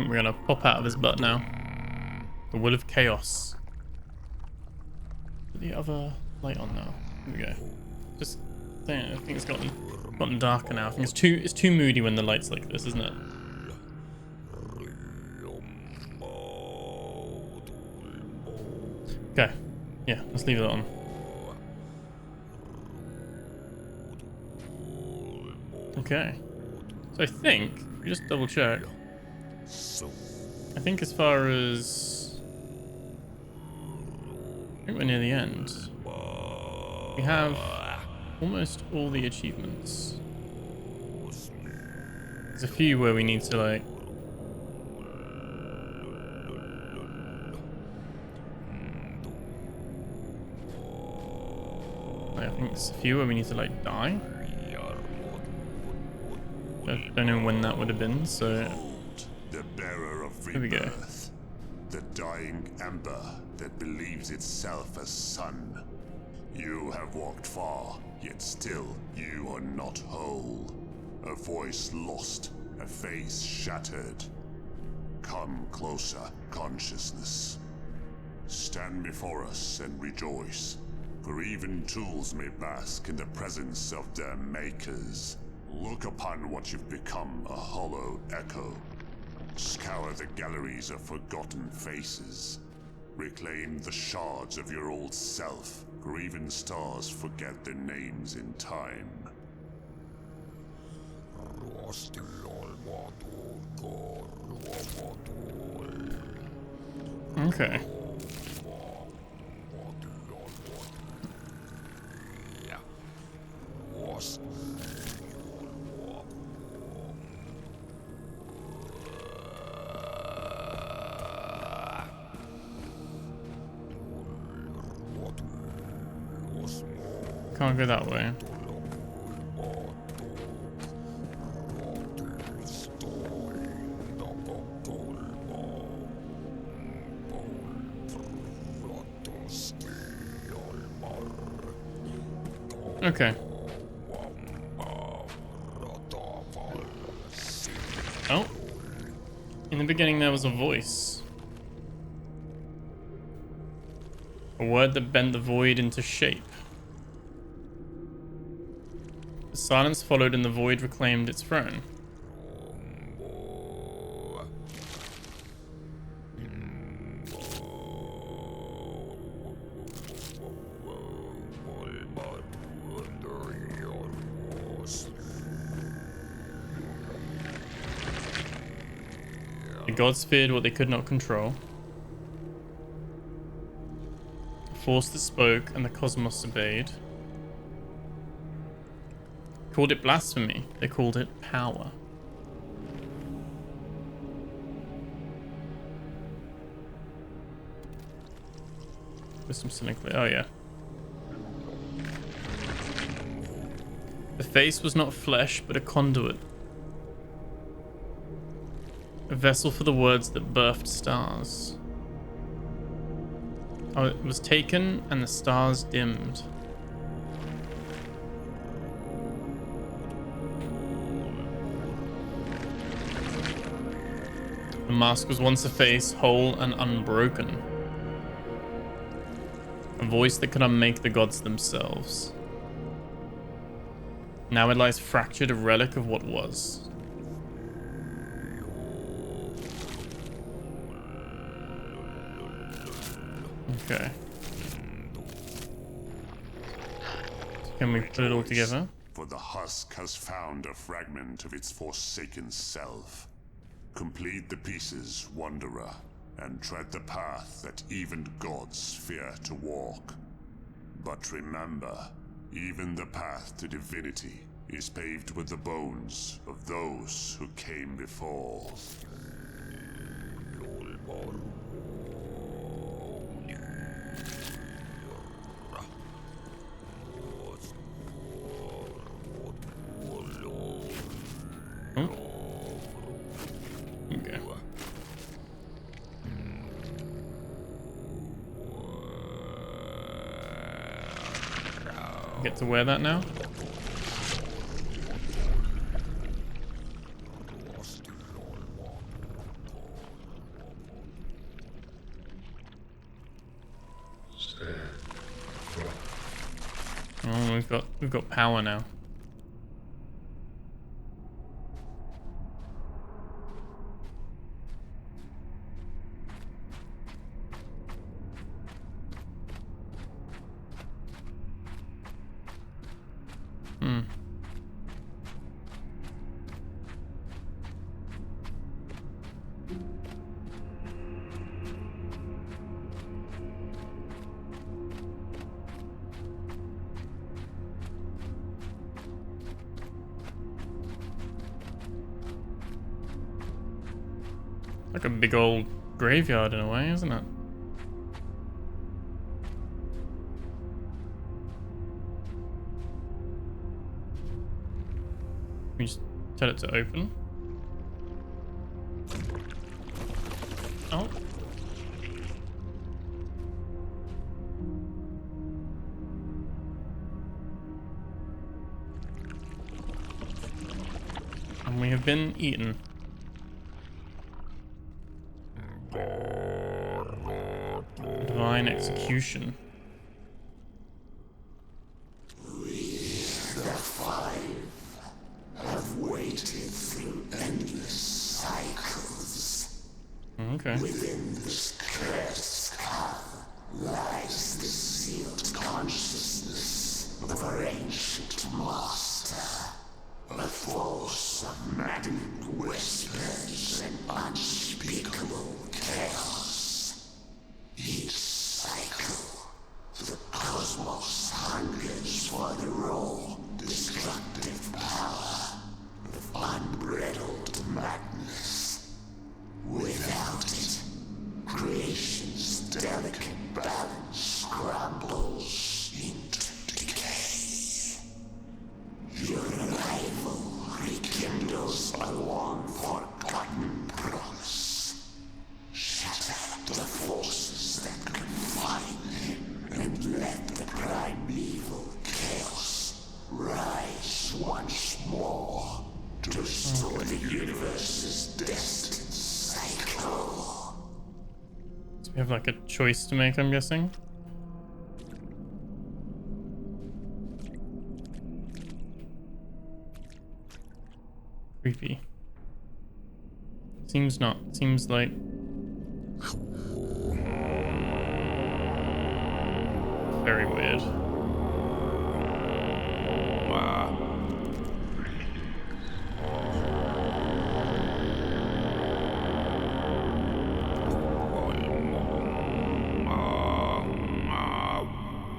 We're gonna pop out of his butt now. The will of chaos. Put the other light on now. Here we go. Just I think it's gotten darker now. I think it's too moody when the light's like this, isn't it? Okay. Yeah, let's leave it on. Okay. So I think we just double check. I think as far as I think we're near the end. We have almost all the achievements. There's a few where we need to like I think there's a few where we need to like die. I don't know when that would have been, so the bearer of here we go. rebirth, the dying ember that believes itself a sun. You have walked far, yet still you are not whole. A voice lost, a face shattered. Come closer, consciousness. Stand before us and rejoice, for even tools may bask in the presence of their makers. Look upon what you've become, a hollow echo. Scour the galleries of forgotten faces. Reclaim the shards of your old self, for even stars forget their names in time. Okay. Can't go that way. Okay. Oh. In the beginning there was a voice. A word that bent the void into shape. The silence followed and the void reclaimed its throne. The gods feared what they could not control. The force that spoke and the cosmos obeyed. Called it blasphemy. They called it power. Wisdom something clear. Oh yeah. The face was not flesh, but a conduit. A vessel for the words that birthed stars. Oh, it was taken and the stars dimmed. The mask was once a face, whole and unbroken. A voice that could unmake the gods themselves. Now it lies fractured, a relic of what was. Okay. Can we put it all together? For the husk has found a fragment of its forsaken self. Complete the pieces, wanderer, and tread the path that even gods fear to walk. But remember, even the path to divinity is paved with the bones of those who came before. Okay. Get to wear that now? Oh, we've got power now. Like a big old graveyard in a way, isn't it? We just tell it to open. Oh. And we have been eaten. Divine execution. We, the five, have waited through endless cycles. Okay. Within this cursed skull lies the sealed consciousness of our ancient master. A force of maddened whispers and unspeakable chaos. Each cycle, the cosmos hungers for the raw, destructive power of unbridled madness. Without it, creation's delicate balance crumbles into decay. Your arrival rekindles a long-forgotten promise. Shatter the forces that confine him and let the primeval chaos rise once more to restore the universe's destined cycle. So we have like a choice to make, I'm guessing. Creepy. Seems not. Seems like... very weird.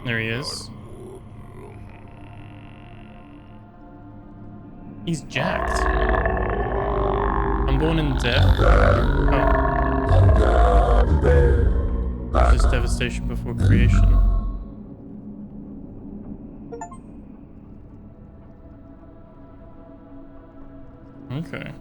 There he is. He's jacked. Unborn in death. Oh. This devastation before creation. Okay.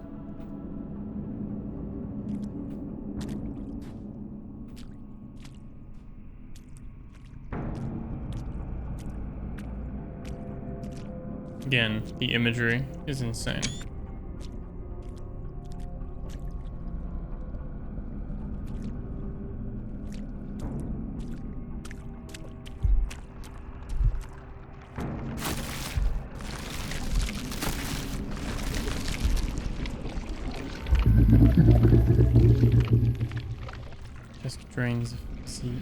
Again, the imagery is insane. Just drains of physique.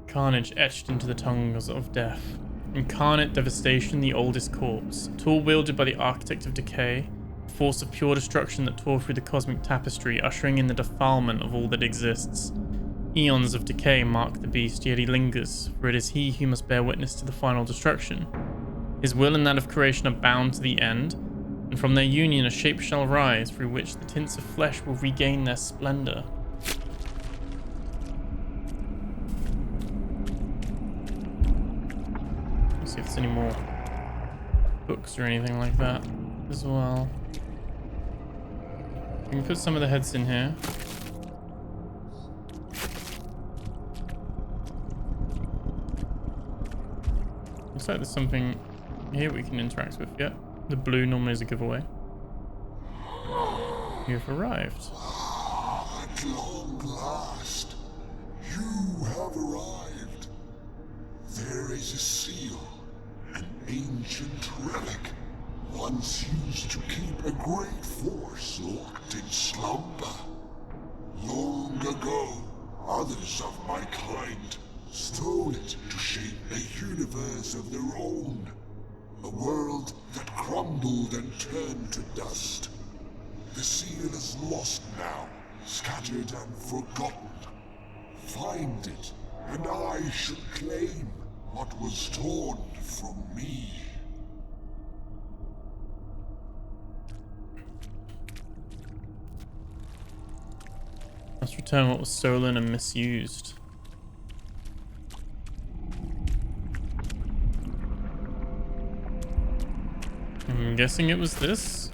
Carnage etched into the tongues of death. Incarnate devastation, the oldest corpse. A tool wielded by the architect of decay. A force of pure destruction that tore through the cosmic tapestry, ushering in the defilement of all that exists. Eons of decay mark the beast, yet he lingers, for it is he who must bear witness to the final destruction. His will and that of creation are bound to the end, and from their union a shape shall rise through which the tints of flesh will regain their splendor. Let's see if there's any more books or anything like that as well. We can put some of the heads in here. Looks like there's something here we can interact with. Yeah, the blue normally is a giveaway. You've arrived. At long last, you have arrived. There is a seal, an ancient relic, once used to keep a great force locked in slumber. Long ago, others of my kind stole it to shape a universe of their own. A world that crumbled and turned to dust. The seal is lost now, scattered and forgotten. Find it, and I should claim what was torn from me. Let's return what was stolen and misused. I'm guessing it was this.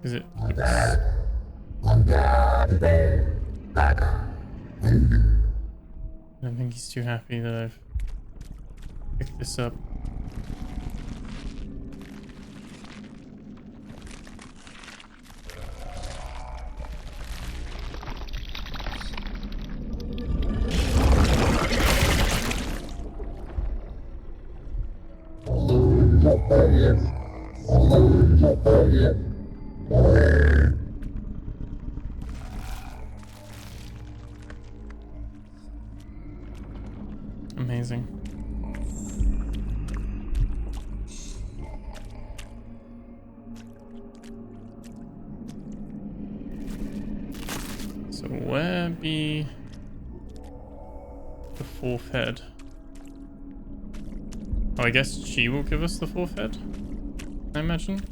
Is it? I don't think he's too happy that I've picked this up. Amazing. So where be the fourth head? Oh, I guess she will give us the fourth head, I imagine.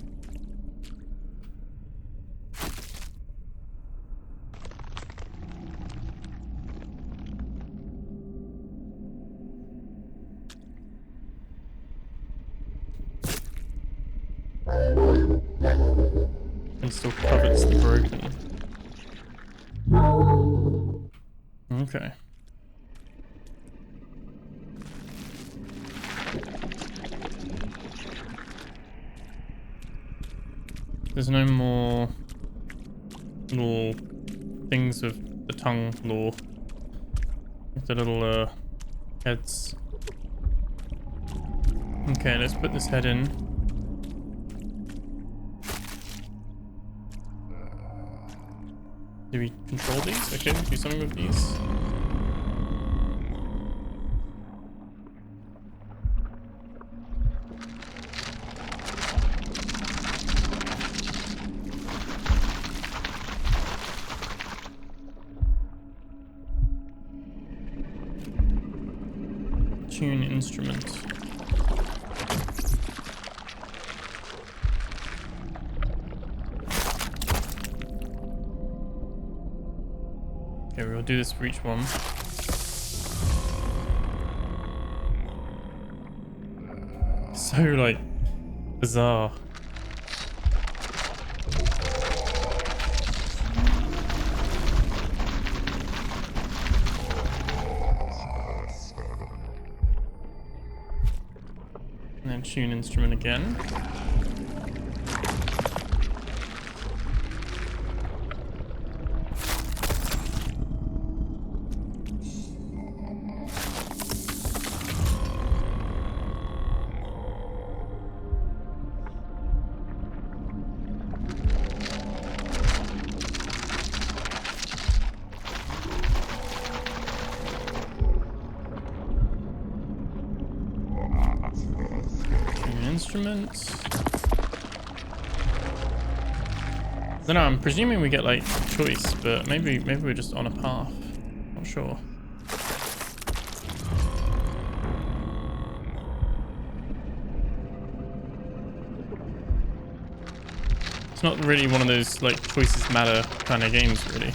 And still covets the broken. Okay. There's no more little things with the tongue lore. With the little heads. Okay, let's put this head in. Do we control these? Okay, we do something with these. Tune instrument. Okay, we'll do this for each one. So, like, bizarre. And then tune instrument again. Instruments. I don't know, I'm presuming we get like choice, but maybe we're just on a path. Not sure. It's not really one of those like choices matter kind of games, really.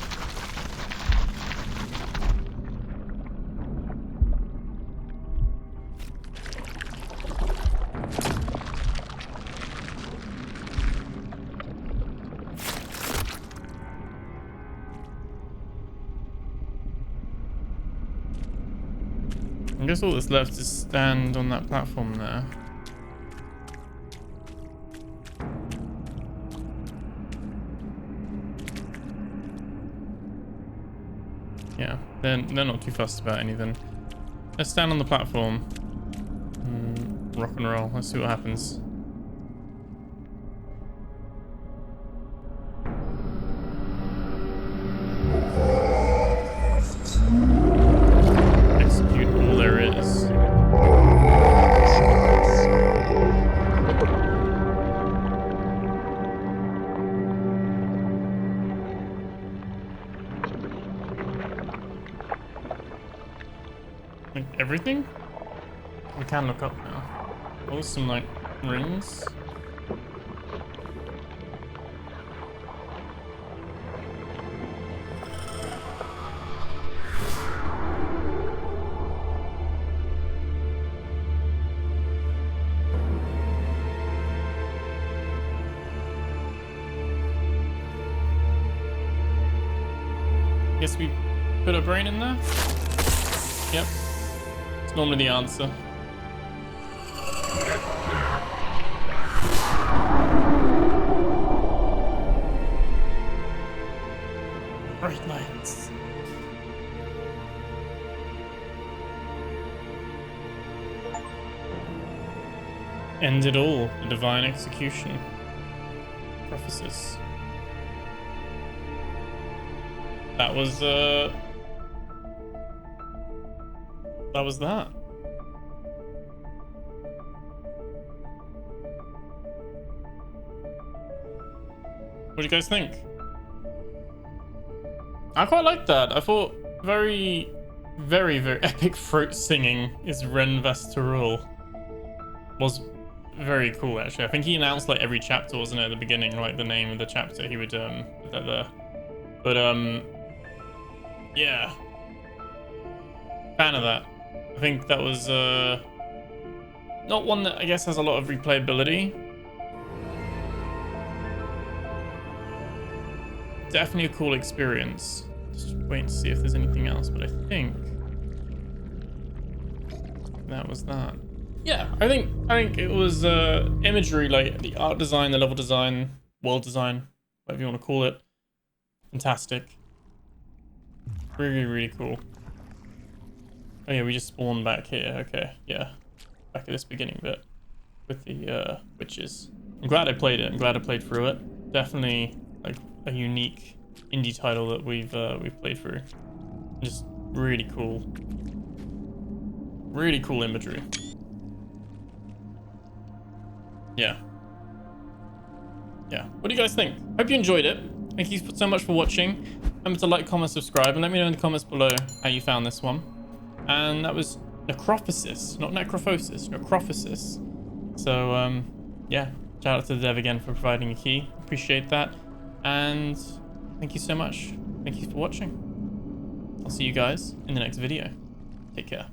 I guess all that's left is stand on that platform there. Yeah, they're not too fussed about anything. Let's stand on the platform. Rock and roll. Let's see what happens. Execute all there is. Like everything? We can look up now. Oh, some like rings. Guess we put a brain in there? Yep. It's normally the answer. Bright lights. End it all. The divine execution. Necrophosis. That was that. What do you guys think? I quite liked that. I thought very epic throat singing is Ren Vestarul was very cool actually. I think he announced like every chapter, wasn't it, at the beginning, like the name of the chapter. He would put that there. But yeah. Fan of that. I think that was not one that I guess has a lot of replayability. Definitely a cool experience. Just waiting to see if there's anything else, but I think that was that. Yeah, I think it was imagery, like the art design, the level design, world design, whatever you want to call it. Fantastic. Really cool. Oh yeah, we just spawned back here. Okay, yeah. Back at this beginning bit with the witches. I'm glad I played it. I'm glad I played through it. Definitely like a unique indie title that we've played through. Just really cool. Really cool imagery. Yeah. Yeah. What do you guys think? Hope you enjoyed it. Thank you so much for watching. Remember to like, comment, subscribe, and let me know in the comments below how you found this one. And that was Necrophosis, not Necrophosis, Necrophosis. So, yeah, shout out to the dev again for providing a key. Appreciate that. And thank you so much. Thank you for watching. I'll see you guys in the next video. Take care.